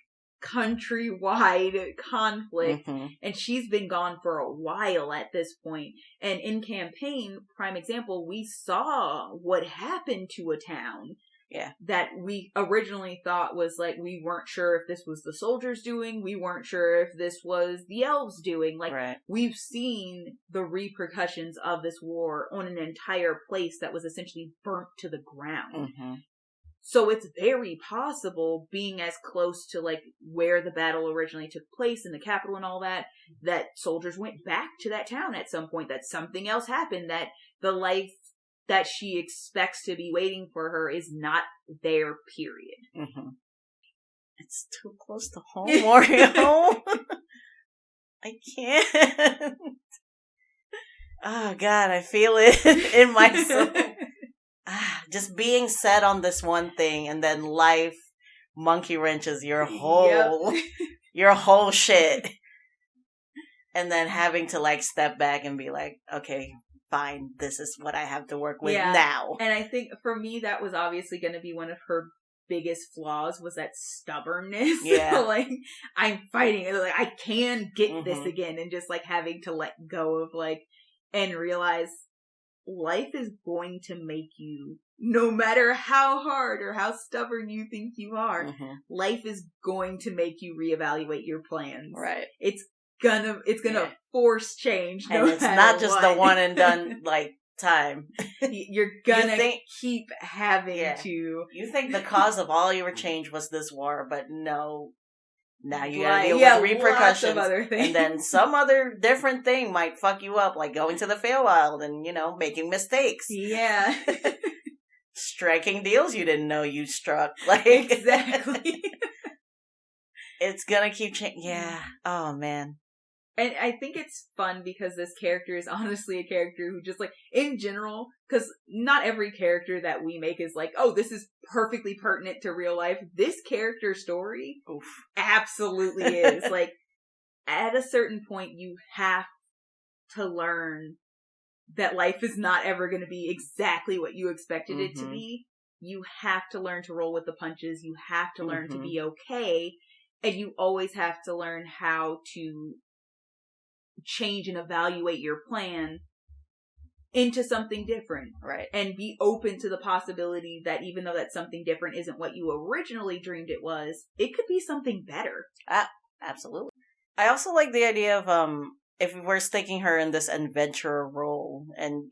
[SPEAKER 2] countrywide conflict, and she's been gone for a while at this point. And in campaign, prime example, we saw what happened to a town that we originally thought was like, we weren't sure if this was the soldiers doing, we weren't sure if this was the elves doing. Like, we've seen the repercussions of this war on an entire place that was essentially burnt to the ground. So it's very possible, being as close to like where the battle originally took place in the capital and all that, that soldiers went back to that town at some point, that something else happened, that the life that she expects to be waiting for her is not there, period.
[SPEAKER 1] It's too close to home, Oreo. I can't. Oh God, I feel it in my soul. Just being set on this one thing, and then life monkey wrenches your whole your whole shit. And then having to like step back and be like, okay, fine, this is what I have to work with
[SPEAKER 2] Yeah.
[SPEAKER 1] now.
[SPEAKER 2] And I think for me, that was obviously going to be one of her biggest flaws, was that stubbornness.
[SPEAKER 1] Yeah.
[SPEAKER 2] Like, I'm fighting it. Like, I can get this again. And just, like, having to let go of, like, and realize life is going to make you, no matter how hard or how stubborn you think you are, life is going to make you reevaluate your plans.
[SPEAKER 1] Right.
[SPEAKER 2] It's gonna force change. No,
[SPEAKER 1] and it's not just the one and done, like, time.
[SPEAKER 2] You're gonna keep having to.
[SPEAKER 1] You think the cause of all your change was this war, but no. Now you gotta deal with repercussions. Lots of other things. And then some other different thing might fuck you up, like going to the Feywild and, making mistakes.
[SPEAKER 2] Yeah.
[SPEAKER 1] Striking deals you didn't know you struck. Like,
[SPEAKER 2] exactly.
[SPEAKER 1] It's gonna keep changing. Yeah. Oh, man.
[SPEAKER 2] And I think it's fun because this character is honestly a character who just, like, in general, because not every character that we make is like, oh, this is perfectly pertinent to real life. This character story absolutely is. Like, at a certain point, you have to learn that life is not ever going to be exactly what you expected it to be. You have to learn to roll with the punches. You have to learn to be okay. And you always have to learn how to change and evaluate your plan into something different.
[SPEAKER 1] Right.
[SPEAKER 2] And be open to the possibility that even though that something different isn't what you originally dreamed it was, it could be something better.
[SPEAKER 1] Absolutely. I also like the idea of, if we're sticking her in this adventurer role and,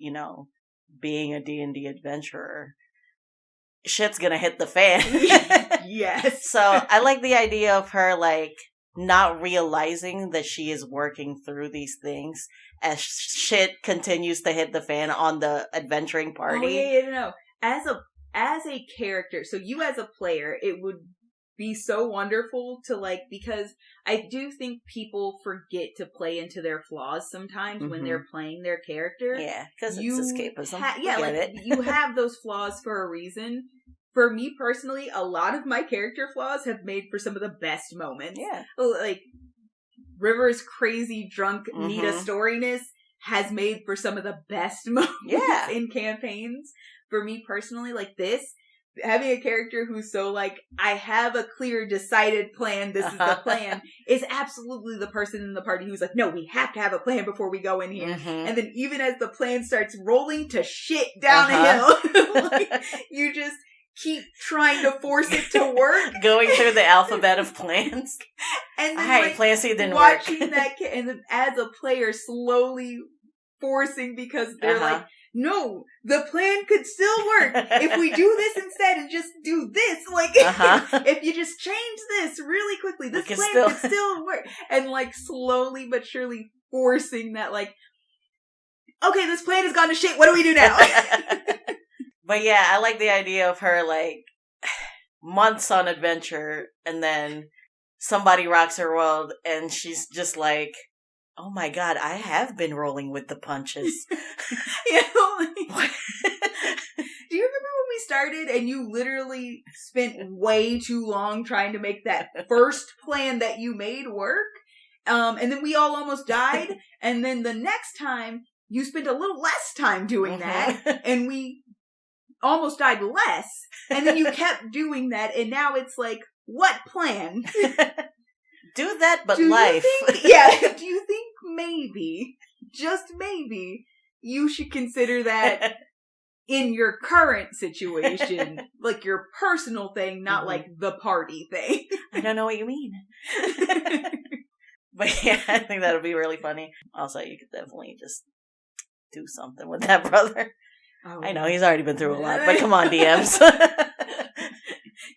[SPEAKER 1] being a D&D adventurer, shit's gonna hit the fan.
[SPEAKER 2] Yes.
[SPEAKER 1] So I like the idea of her, like, not realizing that she is working through these things as shit continues to hit the fan on the adventuring party.
[SPEAKER 2] Oh, yeah, no. As a character, so you as a player, it would be so wonderful to, like, because I do think people forget to play into their flaws sometimes when they're playing their character.
[SPEAKER 1] Yeah, because it's escapism.
[SPEAKER 2] You have those flaws for a reason. For me personally, a lot of my character flaws have made for some of the best moments.
[SPEAKER 1] Yeah.
[SPEAKER 2] Like, River's crazy, drunk, Nita storiness has made for some of the best moments in campaigns. For me personally, like this, having a character who's so like, I have a clear, decided plan, this is the plan, is absolutely the person in the party who's like, no, we have to have a plan before we go in here. And then even as the plan starts rolling to shit down a hill, like, you just keep trying to force it to work.
[SPEAKER 1] Going through the alphabet of plans.
[SPEAKER 2] And then
[SPEAKER 1] plan C didn't
[SPEAKER 2] watching
[SPEAKER 1] work.
[SPEAKER 2] that and then as a player slowly forcing because they're like, no, the plan could still work if we do this instead and just do this. Like, if you just change this really quickly, this plan could still work. And like slowly but surely forcing that, like, okay, this plan has gone to shit. What do we do now?
[SPEAKER 1] But yeah, I like the idea of her, like, months on adventure, and then somebody rocks her world, and she's just like, oh my god, I have been rolling with the punches.
[SPEAKER 2] Do you remember when we started and you literally spent way too long trying to make that first plan that you made work? And then we all almost died, and then the next time, you spent a little less time doing that, and we almost died less, and then you kept doing that, and now it's like, what plan?
[SPEAKER 1] Do that, but life.
[SPEAKER 2] Do you think maybe, just maybe, you should consider that in your current situation, like your personal thing, not like the party thing?
[SPEAKER 1] I don't know what you mean. But yeah, I think that would be really funny. Also, you could definitely just do something with that brother. Oh, I know, he's already been through a lot, but come on, DMs.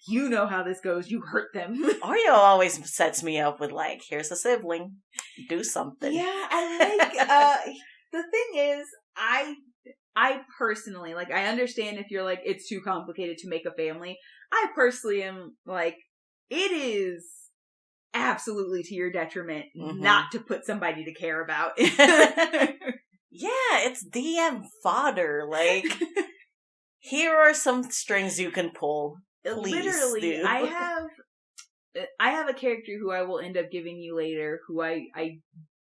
[SPEAKER 2] You know how this goes. You hurt them.
[SPEAKER 1] Oreo always sets me up with, like, here's a sibling. Do something.
[SPEAKER 2] Yeah, I like, the thing is, I personally, like, I understand if you're like, it's too complicated to make a family. I personally am like, it is absolutely to your detriment not to put somebody to care about.
[SPEAKER 1] Yeah, it's DM fodder. Like, here are some strings you can pull. Please,
[SPEAKER 2] literally,
[SPEAKER 1] dude.
[SPEAKER 2] I have a character who I will end up giving you later, who I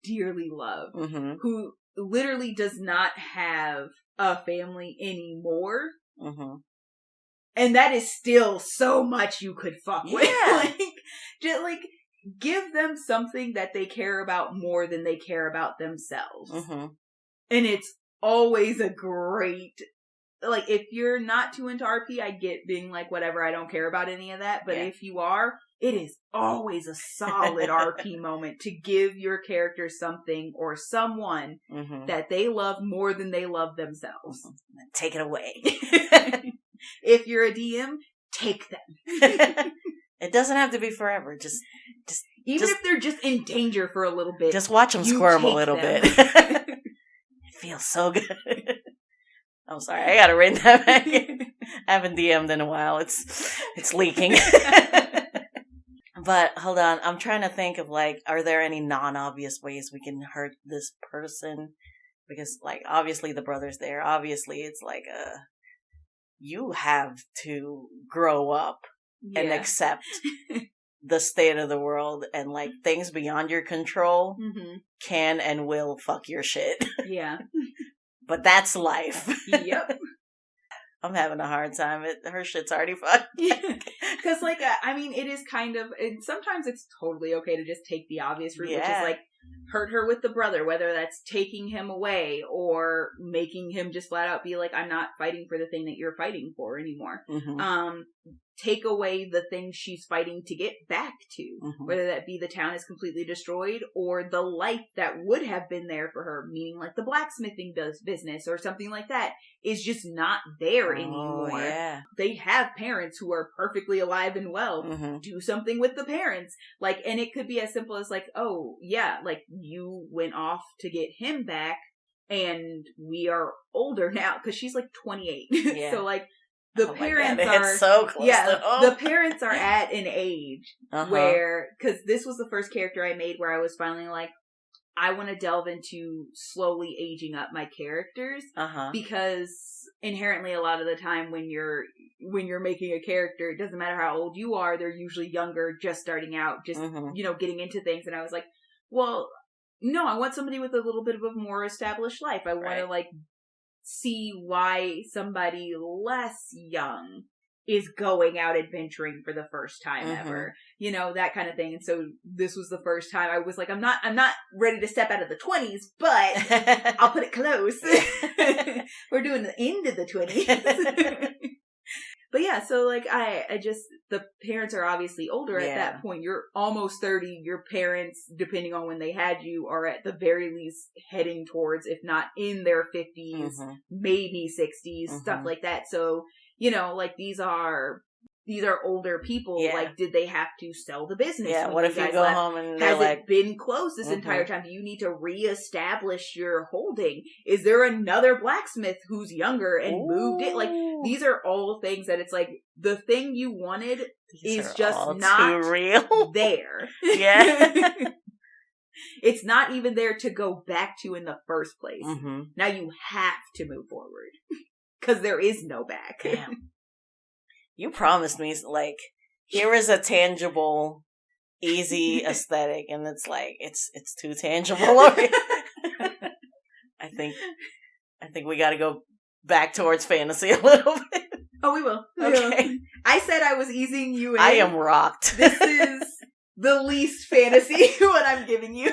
[SPEAKER 2] dearly love, who literally does not have a family anymore.
[SPEAKER 1] Mm-hmm.
[SPEAKER 2] And that is still so much you could fuck with.
[SPEAKER 1] Yeah.
[SPEAKER 2] Just give them something that they care about more than they care about themselves.
[SPEAKER 1] Mm-hmm.
[SPEAKER 2] And it's always a great, if you're not too into RP, I get being whatever, I don't care about any of that. But if you are, it is always a solid RP moment to give your character something or someone that they love more than they love themselves.
[SPEAKER 1] Mm-hmm. Take it away.
[SPEAKER 2] If you're a DM, take them.
[SPEAKER 1] It doesn't have to be forever.
[SPEAKER 2] Even if they're just in danger for a little bit.
[SPEAKER 1] Just watch them squirm a little bit. It feels so good. I'm sorry, I gotta rein that back. I haven't DM'd in a while. It's leaking. But hold on, I'm trying to think of are there any non-obvious ways we can hurt this person? Because obviously the brother's there. Obviously it's you have to grow up and accept the state of the world, and things beyond your control can and will fuck your shit. Yeah. But that's life. Yep. I'm having a hard time. Her shit's already fucked.
[SPEAKER 2] Because, it is kind of, and sometimes it's totally okay to just take the obvious route, which is, hurt her with the brother, whether that's taking him away or making him just flat out be I'm not fighting for the thing that you're fighting for anymore. Mm-hmm. Take away the thing she's fighting to get back to, whether that be the town is completely destroyed or the life that would have been there for her, meaning the blacksmithing business or something like that is just not there anymore. Yeah. They have parents who are perfectly alive and well. Do something with the parents. And it could be as simple as you went off to get him back and we are older now, because she's 28. Yeah. So the parents are
[SPEAKER 1] so close to home.
[SPEAKER 2] The parents are at an age where, because this was the first character I made where I was finally I want to delve into slowly aging up my characters, because inherently a lot of the time when you're making a character, it doesn't matter how old you are, they're usually younger, just starting out, just getting into things. And I was well, no, I want somebody with a little bit of a more established life. I want to see why somebody less young is going out adventuring for the first time ever, that kind of thing. And so this was the first time I was I'm not ready to step out of the 20s, but I'll put it close. We're doing the end of the 20s. But yeah, so I just, the parents are obviously older at that point. You're almost 30. Your parents, depending on when they had you, are at the very least heading towards, if not in their 50s, maybe 60s, stuff like that. So, these are older people. Yeah. Did they have to sell the business?
[SPEAKER 1] Yeah, what if you go home and
[SPEAKER 2] has it been closed this entire time? Do you need to reestablish your holding? Is there another blacksmith who's younger and moved it? These are all things that it's the thing you wanted is just not
[SPEAKER 1] real
[SPEAKER 2] there.
[SPEAKER 1] Yeah.
[SPEAKER 2] It's not even there to go back to in the first place. Now you have to move forward because there is no back.
[SPEAKER 1] Damn. You promised me, here is a tangible, easy aesthetic, and it's it's too tangible. I think we gotta go back towards fantasy a little bit.
[SPEAKER 2] Oh, we will. Okay. I said I was easing you in.
[SPEAKER 1] I am rocked.
[SPEAKER 2] This is the least fantasy what I'm giving you.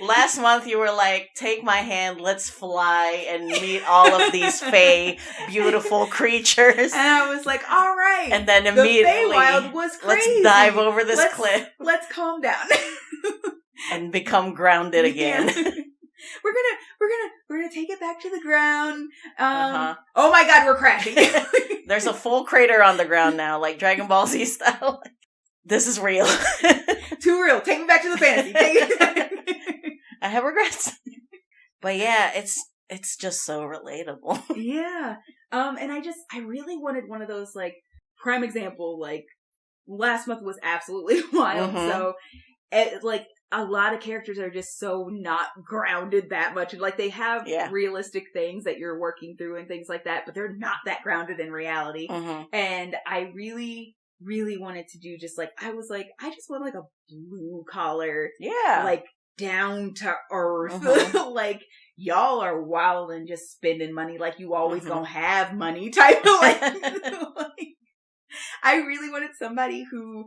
[SPEAKER 1] Last month you were take my hand, let's fly and meet all of these fae, beautiful creatures.
[SPEAKER 2] And I was all right.
[SPEAKER 1] And then immediately,
[SPEAKER 2] the Feywild was crazy.
[SPEAKER 1] Let's dive over this cliff.
[SPEAKER 2] Let's calm down.
[SPEAKER 1] And become grounded again.
[SPEAKER 2] Yeah. We're gonna take it back to the ground. Oh my god, we're crashing.
[SPEAKER 1] There's a full crater on the ground now, Dragon Ball Z style. This is real.
[SPEAKER 2] Too real. Take me back to the fantasy.
[SPEAKER 1] I have regrets. But yeah, it's just so relatable.
[SPEAKER 2] Yeah. And I really wanted one of those, prime example, last month was absolutely wild. So, a lot of characters are just so not grounded that much. They have realistic things that you're working through and things like that, but they're not that grounded in reality. And I really, really wanted to do just I was I just want a blue collar.
[SPEAKER 1] Yeah.
[SPEAKER 2] down to earth.
[SPEAKER 1] Mm-hmm.
[SPEAKER 2] Like, y'all are wild and just spending money like you always
[SPEAKER 1] Mm-hmm.
[SPEAKER 2] gonna have money type of like, I really wanted somebody who,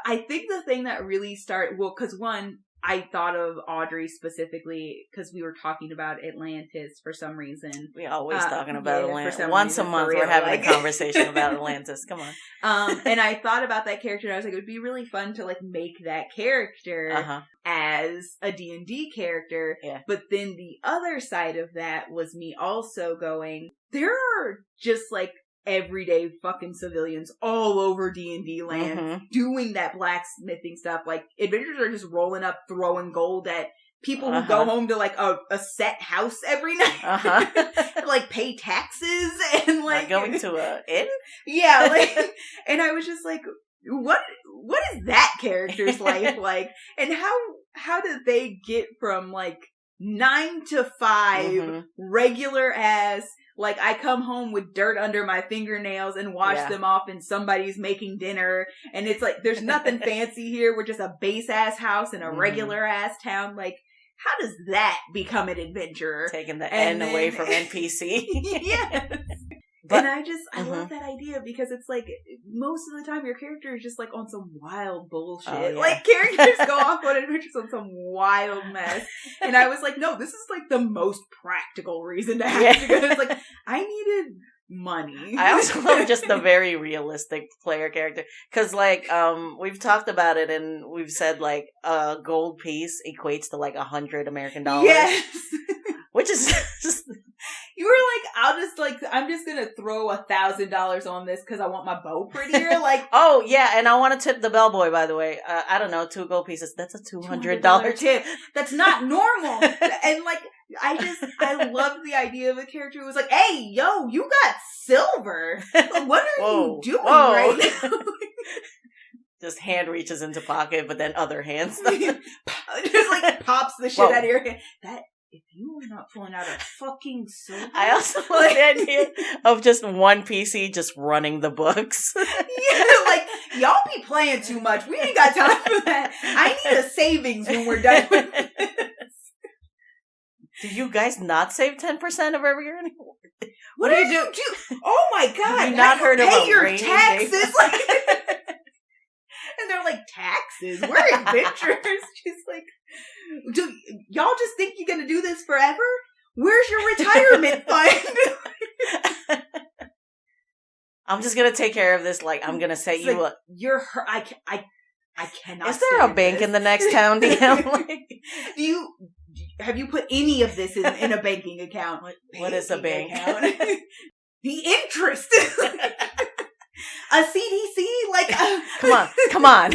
[SPEAKER 2] I think the thing that really started, well, cause one, I thought of Audrey specifically because we were talking about Atlantis for some reason.
[SPEAKER 1] We always talking about Atlantis. Once
[SPEAKER 2] reason,
[SPEAKER 1] a month we're having a conversation about Atlantis. Come on.
[SPEAKER 2] And I thought about that character and I was like, it would be really fun to like make that character as a D&D character.
[SPEAKER 1] Yeah.
[SPEAKER 2] But then the other side of that was me also going, there are just like everyday fucking civilians all over D&D land doing that blacksmithing stuff. Like, adventurers are just rolling up, throwing gold at people who go home to like a set house every night, like pay taxes and like
[SPEAKER 1] going to a inn.
[SPEAKER 2] Yeah, like, and I was just like, what is that character's life like, and how did they get from like 9 to 5 regular ass, like, I come home with dirt under my fingernails and wash them off and somebody's making dinner. And it's like, there's nothing fancy here. We're just a base ass house in a regular ass town. Like, how does that become an adventurer?
[SPEAKER 1] Taking the N away from NPC.
[SPEAKER 2] Yes. But, and I love that idea because it's like, most of the time your character is just like on some wild bullshit. Oh, yeah. Like, characters go off on adventures on some wild mess. And I was like, no, this is like the most practical reason to have to go. It's like, I needed money.
[SPEAKER 1] I also love just the very realistic player character. Cause like, we've talked about it and we've said like, a gold piece equates to like $100 American.
[SPEAKER 2] Yes.
[SPEAKER 1] Which is just...
[SPEAKER 2] You were like, I'm just gonna throw $1,000 on this because I want my bow prettier. Like,
[SPEAKER 1] oh yeah, and I want to tip the bellboy. By the way, I don't know, 2 gold pieces. That's a $200 tip.
[SPEAKER 2] That's not normal. And like, I loved the idea of a character who was like, "Hey, yo, you got silver. What are you doing right now?"
[SPEAKER 1] Just hand reaches into pocket, but then other hands
[SPEAKER 2] just like pops the shit out of your hand. That. If you are not pulling out a fucking silver...
[SPEAKER 1] I also love the idea of just one PC just running the books.
[SPEAKER 2] Yeah, like, y'all be playing too much. We ain't got time for that. I need a savings when we're done with this.
[SPEAKER 1] Do you guys not save 10% of every year anymore?
[SPEAKER 2] What do you do? Oh my God.
[SPEAKER 1] Have you not heard of
[SPEAKER 2] pay your
[SPEAKER 1] rainy
[SPEAKER 2] taxes? Like, and they're like, taxes? We're adventurers. She's like... Do y'all just think you're gonna do this forever? Where's your retirement fund?
[SPEAKER 1] I'm just gonna take care of this. Like, I'm gonna set you up.
[SPEAKER 2] You're her. I cannot.
[SPEAKER 1] Is there a bank in the next town, DM?
[SPEAKER 2] Like, have you put any of this in a banking account?
[SPEAKER 1] What is a bank?
[SPEAKER 2] The interest. A CDC, like.
[SPEAKER 1] Come on.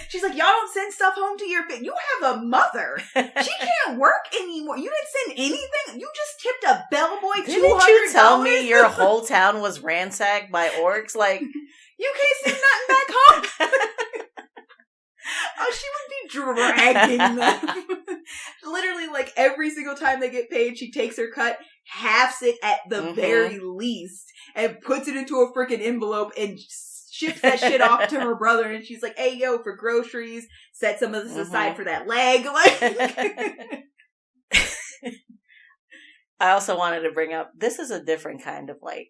[SPEAKER 2] She's like, y'all don't send stuff home to your... You have a mother. She can't work anymore. You didn't send anything. You just tipped a bellboy $200.
[SPEAKER 1] Didn't you tell me your whole town was ransacked by orcs? Like,
[SPEAKER 2] you can't send nothing back home. Oh, she would be dragging them. Literally, like, every single time they get paid, she takes her cut, halves it at the very least, and puts it into a freaking envelope and ships that shit off to her brother, and she's like, "Hey, yo, for groceries, set some of this aside for that leg." Like,
[SPEAKER 1] I also wanted to bring up, this is a different kind of like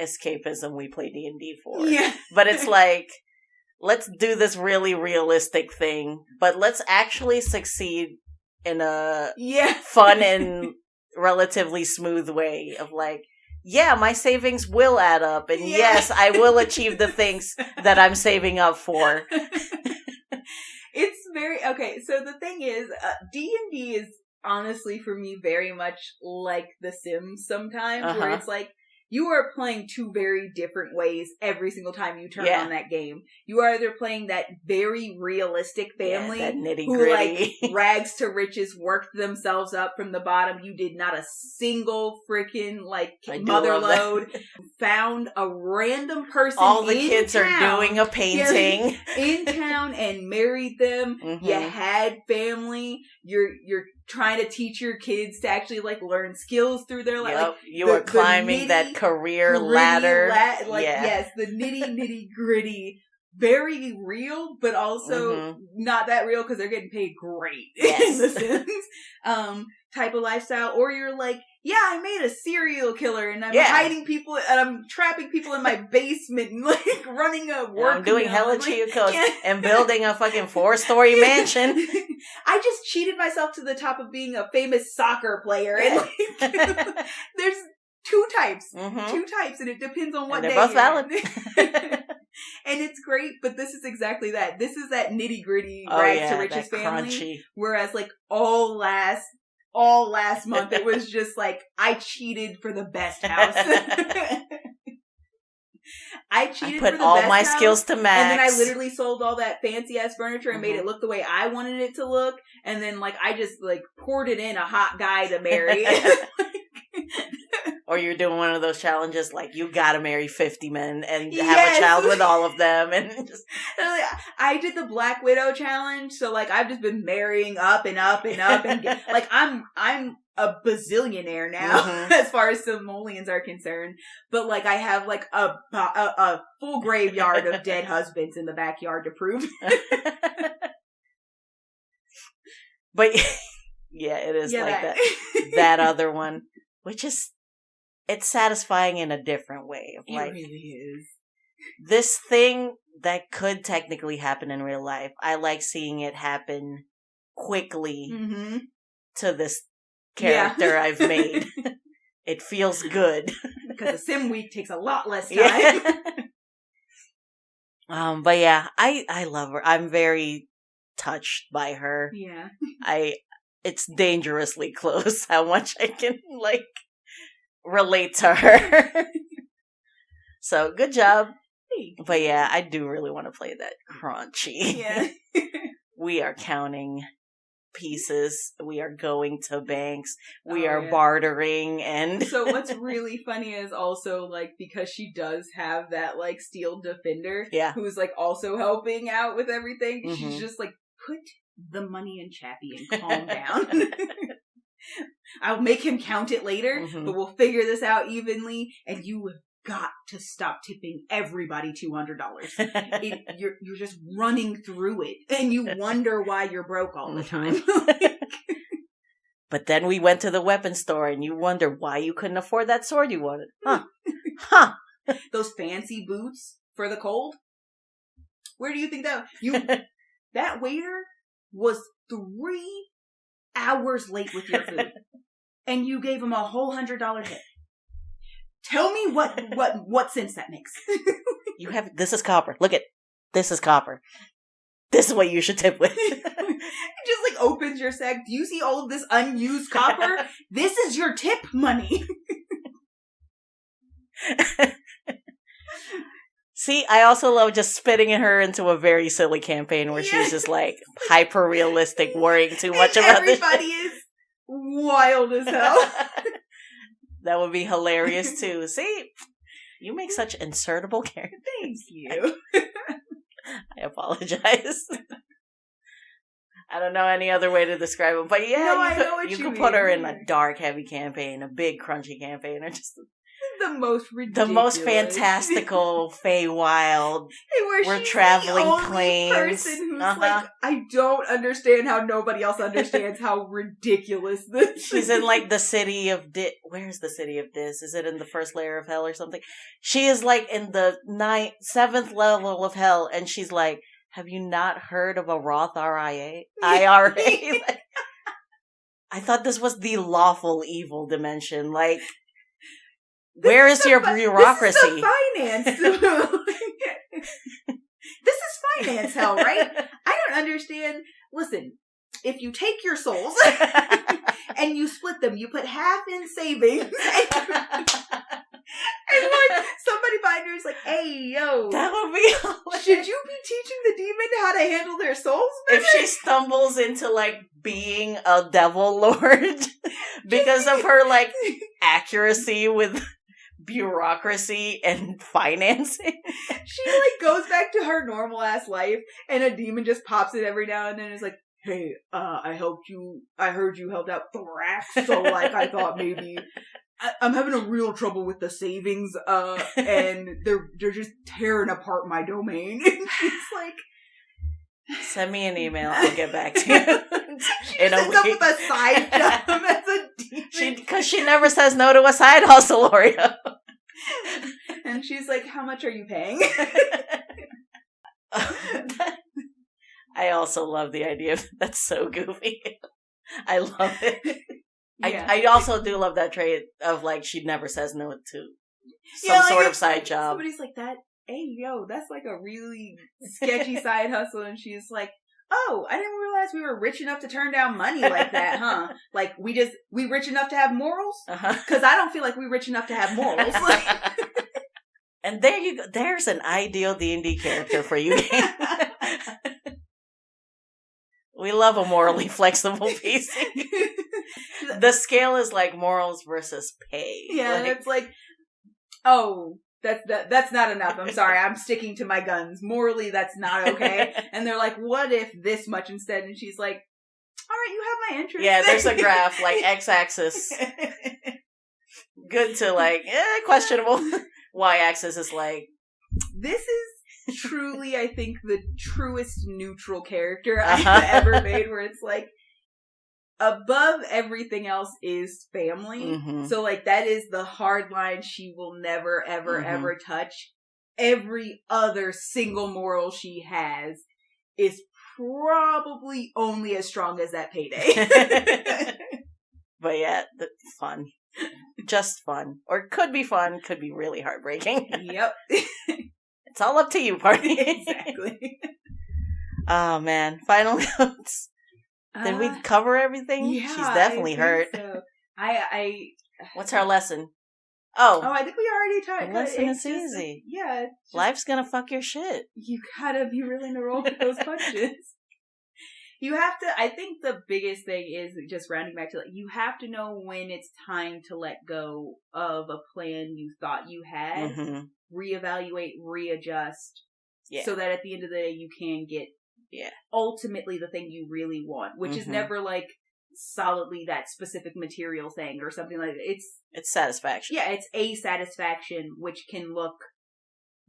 [SPEAKER 1] escapism we play D&D for.
[SPEAKER 2] Yeah,
[SPEAKER 1] but it's like, let's do this really realistic thing, but let's actually succeed in a fun and relatively smooth way of like, yeah, my savings will add up, and yes, I will achieve the things that I'm saving up for.
[SPEAKER 2] It's very, okay, so the thing is, D&D is honestly for me very much like The Sims sometimes, where it's like, you are playing 2 very different ways every single time you turn on that game. You are either playing that very realistic family who, like, rags to riches, worked themselves up from the bottom. You did not a single freaking, like, mother load. Found a random person
[SPEAKER 1] all the
[SPEAKER 2] in
[SPEAKER 1] kids
[SPEAKER 2] town,
[SPEAKER 1] are doing a painting.
[SPEAKER 2] In town and married them. You had family. You're trying to teach your kids to actually, like, learn skills through their life. Like,
[SPEAKER 1] you are climbing that career ladder.
[SPEAKER 2] Yes, the nitty gritty very real, but also not that real because they're getting paid great in The Sims type of lifestyle. Or you're like, yeah, I made a serial killer and I'm hiding people and I'm trapping people in my basement and like running a work.
[SPEAKER 1] I'm doing hella cheat codes and building a fucking 4-story mansion.
[SPEAKER 2] I just cheated myself to the top of being a famous soccer player. And like, there's two types, and it depends on what
[SPEAKER 1] they're
[SPEAKER 2] day
[SPEAKER 1] both valid.
[SPEAKER 2] And it's great, but this is exactly that. This is that nitty gritty rags to riches family. Crunchy. Whereas like all last month it was just like I cheated for the best house. I cheated for the best house.
[SPEAKER 1] I put all my skills to max.
[SPEAKER 2] And then I literally sold all that fancy ass furniture and made it look the way I wanted it to look. And then like I just like poured it in a hot guy to marry.
[SPEAKER 1] Or you're doing one of those challenges like you gotta marry 50 men and have a child with all of them. And just...
[SPEAKER 2] I did the Black Widow challenge, so like I've just been marrying up and up and up and like I'm a bazillionaire now as far as simoleons are concerned. But like I have like a full graveyard of dead husbands in the backyard to prove.
[SPEAKER 1] But yeah, it is like that other one, which is. It's satisfying in a different way.
[SPEAKER 2] It really is.
[SPEAKER 1] This thing that could technically happen in real life, I like seeing it happen quickly to this character I've made. It feels good.
[SPEAKER 2] Because a sim week takes a lot less time.
[SPEAKER 1] But yeah, I love her. I'm very touched by her.
[SPEAKER 2] Yeah.
[SPEAKER 1] It's dangerously close how much I can like relate to her. So good job. But yeah, I do really want to play that crunchy.
[SPEAKER 2] Yeah.
[SPEAKER 1] We are counting pieces. We are going to banks. We are bartering. And
[SPEAKER 2] so what's really funny is also like because she does have that like steel defender who's like also helping out with everything. She's just like, put the money in Chappie and calm down. I'll make him count it later, but we'll figure this out evenly, and you have got to stop tipping everybody $200. You're just running through it, and you wonder why you're broke all the time.
[SPEAKER 1] But then we went to the weapon store, and you wonder why you couldn't afford that sword you wanted. Huh.
[SPEAKER 2] Those fancy boots for the cold? Where do you think that waiter was 3 hours late with your food, and you gave him a whole $100 tip. Tell me what sense that makes.
[SPEAKER 1] This is copper. Look at this is copper. This is what you should tip with.
[SPEAKER 2] It just like opens your sack. Do you see all of this unused copper? This is your tip money.
[SPEAKER 1] See, I also love just spitting her into a very silly campaign where she's just like hyper realistic, worrying too much about this.
[SPEAKER 2] Everybody is wild as hell.
[SPEAKER 1] That would be hilarious too. See, you make such insertable characters.
[SPEAKER 2] Thank you.
[SPEAKER 1] I apologize. I don't know any other way to describe it, but yeah, you could put her in a dark, heavy campaign, a big, crunchy campaign, or just
[SPEAKER 2] the most ridiculous,
[SPEAKER 1] the most fantastical Feywild. We're traveling
[SPEAKER 2] the only
[SPEAKER 1] planes.
[SPEAKER 2] Person who's like, I don't understand how nobody else understands how ridiculous this.
[SPEAKER 1] She's in like the city of Where's the city of Dis? Is it in the first layer of hell or something? She is like in the 7th level of hell, and she's like, "Have you not heard of a Roth IRA?" Like, I thought this was the lawful evil dimension. Like, where is your bureaucracy?
[SPEAKER 2] This is finance. This is finance hell, right? I don't understand. Listen, if you take your souls and you split them, you put half in savings. And like somebody behind her is like, "Hey, yo,
[SPEAKER 1] that would be hilarious.
[SPEAKER 2] Should you be teaching the demon how to handle their souls better?"
[SPEAKER 1] If she stumbles into like being a devil lord because of her like accuracy with bureaucracy and financing,
[SPEAKER 2] she like goes back to her normal ass life, and a demon just pops in every now and then. And is like, "Hey, I heard you helped out Thorax, so like I thought maybe I'm having a real trouble with the savings, and they're just tearing apart my domain. And she's like,
[SPEAKER 1] send me an email. I'll get back to you.
[SPEAKER 2] She ends up with a side job as a demon.
[SPEAKER 1] Because she never says no to a side hustle, Oreo.
[SPEAKER 2] And she's like, how much are you paying?
[SPEAKER 1] I also love the idea of that's so goofy. I love it. Yeah. I also do love that trait of like she never says no to some sort of side job.
[SPEAKER 2] Somebody's like that. Hey, yo, that's like a really sketchy side hustle, and she's like, "Oh, I didn't realize we were rich enough to turn down money like that, huh? Like we rich enough to have morals? Because I don't feel like we rich enough to have morals."
[SPEAKER 1] And there you go. There's an ideal D&D character for you. We love a morally flexible PC. The scale is like morals versus pay.
[SPEAKER 2] Yeah, like, it's like, oh, that's not enough. I'm sorry, I'm sticking to my guns. Morally, that's not okay. And they're like, what if this much instead? And she's like, all right, you have my interest.
[SPEAKER 1] Yeah, there's a graph, like x-axis. Good to like, questionable. Y-axis is like.
[SPEAKER 2] This is truly, I think, the truest neutral character I've ever made, where it's like, above everything else is family. Mm-hmm. So, like, that is the hard line she will never, ever, ever touch. Every other single moral she has is probably only as strong as that payday.
[SPEAKER 1] But yeah, fun. Just fun. Or could be fun, could be really heartbreaking. Yep. It's all up to you, party.
[SPEAKER 2] Exactly.
[SPEAKER 1] Oh, man. Final notes. Did we cover everything?
[SPEAKER 2] Yeah,
[SPEAKER 1] she's definitely hurt.
[SPEAKER 2] So.
[SPEAKER 1] What's our lesson?
[SPEAKER 2] Oh, I think we already talked.
[SPEAKER 1] The lesson is easy.
[SPEAKER 2] Yeah.
[SPEAKER 1] Life's gonna fuck your shit.
[SPEAKER 2] You gotta be willing to roll with those punches. You have to, I think the biggest thing is just rounding back to, like, you have to know when it's time to let go of a plan you thought you had, reevaluate, readjust, so that at the end of the day you can get ultimately the thing you really want, which is never like solidly that specific material thing or something like that.
[SPEAKER 1] It's satisfaction.
[SPEAKER 2] Yeah, it's a satisfaction which can look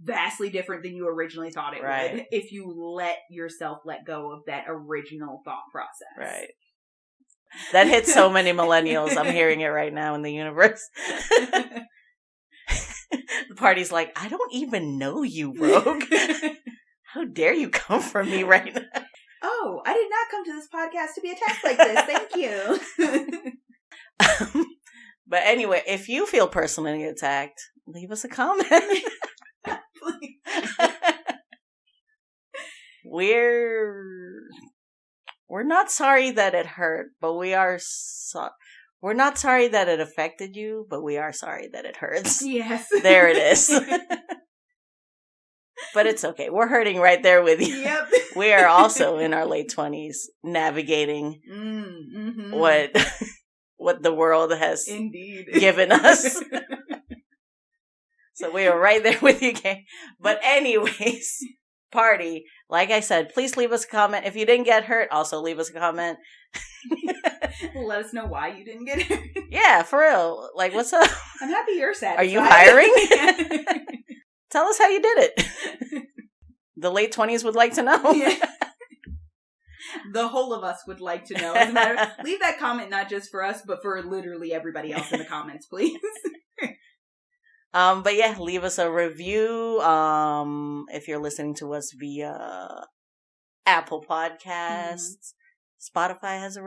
[SPEAKER 2] vastly different than you originally thought it would if you let yourself let go of that original thought process.
[SPEAKER 1] Right. That hits so many millennials. I'm hearing it right now in the universe. The party's like, I don't even know you, rogue. How dare you come for me right now?
[SPEAKER 2] Oh, I did not come to this podcast to be attacked like this. Thank you.
[SPEAKER 1] But anyway, if you feel personally attacked, leave us a comment. We're not sorry that it hurt, but we are we're not sorry that it affected you, but we are sorry that it hurts.
[SPEAKER 2] Yes.
[SPEAKER 1] There it is. But it's okay. We're hurting right there with you. Yep. We are also in our late 20s navigating what the world has given us. So we are right there with you, gang. But anyways, party, like I said, please leave us a comment. If you didn't get hurt, also leave us a comment.
[SPEAKER 2] Let us know why you didn't get hurt.
[SPEAKER 1] Yeah, for real. Like, what's up?
[SPEAKER 2] I'm happy you're satisfied.
[SPEAKER 1] Are you hiring? Tell us how you did it. The late 20s would like to know.
[SPEAKER 2] Yeah. The whole of us would like to know. As a matter, leave that comment not just for us, but for literally everybody else in the comments, please.
[SPEAKER 1] But yeah, leave us a review. If you're listening to us via Apple Podcasts, Spotify has a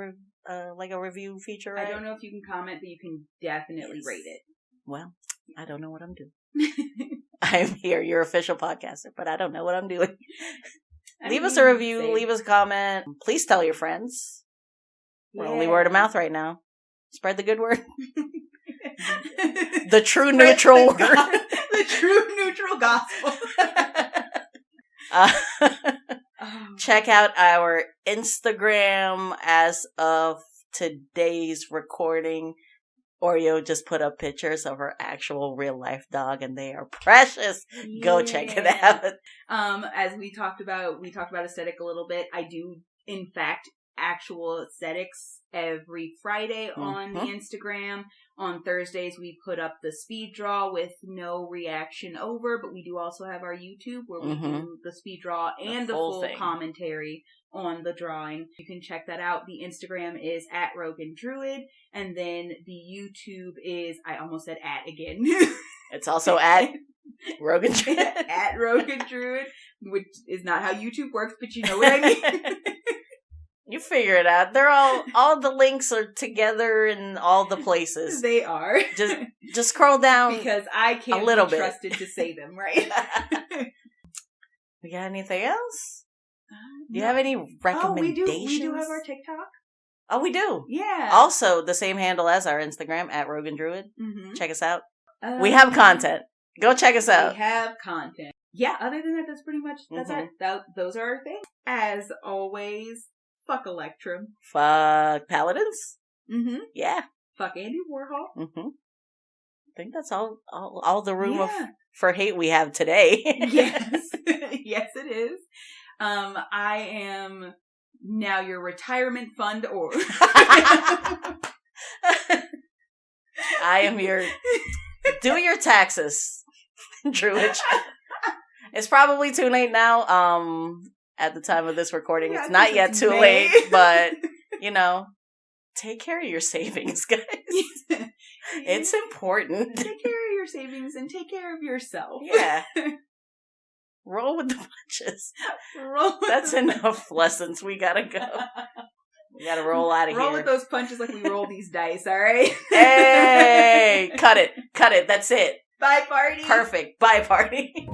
[SPEAKER 1] review feature. Right?
[SPEAKER 2] I don't know if you can comment, but you can definitely rate it.
[SPEAKER 1] Well, I don't know what I'm doing. I'm here, your official podcaster, but I don't know what I'm doing. Leave us a review. Leave us a comment. Please tell your friends. We're only word of mouth right now. Spread the good word. The true neutral word.
[SPEAKER 2] The true neutral gospel.
[SPEAKER 1] Check out our Instagram as of today's recording. Oreo just put up pictures of her actual real life dog, and they are precious. Yeah. Go check it out.
[SPEAKER 2] As we talked about aesthetic a little bit. I do, in fact, actual aesthetics every Friday on the Instagram. On Thursdays, we put up the speed draw with no reaction over, but we do also have our YouTube where we do the speed draw and the full commentary on the drawing. You can check that out. The Instagram is at Rogan Druid, and then the YouTube is, I almost said at again.
[SPEAKER 1] It's also at Rogan Druid.
[SPEAKER 2] At Rogan Druid, which is not how YouTube works, but you know what I mean.
[SPEAKER 1] You figure it out. They're all the links are together in all the places.
[SPEAKER 2] They are.
[SPEAKER 1] Just scroll down
[SPEAKER 2] because I can't be trusted to say them, right?
[SPEAKER 1] We got anything else? Do you have any recommendations?
[SPEAKER 2] Oh, we do have our TikTok.
[SPEAKER 1] Oh, we do?
[SPEAKER 2] Yeah.
[SPEAKER 1] Also, the same handle as our Instagram, at Rogan Druid.
[SPEAKER 2] Mm-hmm.
[SPEAKER 1] Check us out. We have content. Go check us out.
[SPEAKER 2] We have content. Yeah, other than that, that's pretty much, that's it. Those are our things. As always, fuck Electrum.
[SPEAKER 1] Fuck Paladins.
[SPEAKER 2] Mm-hmm.
[SPEAKER 1] Yeah.
[SPEAKER 2] Fuck Andy Warhol.
[SPEAKER 1] Mm-hmm. I think that's all the room for hate we have today.
[SPEAKER 2] Yes. Yes, it is. I am now your retirement fund or
[SPEAKER 1] I am your do your taxes, Druid. It's probably too late now. At the time of this recording, it's not yet too late, but take care of your savings, guys. It's important.
[SPEAKER 2] Take care of your savings and take care of yourself.
[SPEAKER 1] Yeah. Roll with the punches. That's enough lessons. We gotta go. We gotta roll out of here.
[SPEAKER 2] Roll with those punches like we roll these dice, alright?
[SPEAKER 1] Hey! Cut it. That's it.
[SPEAKER 2] Bye, party.
[SPEAKER 1] Perfect. Bye, party.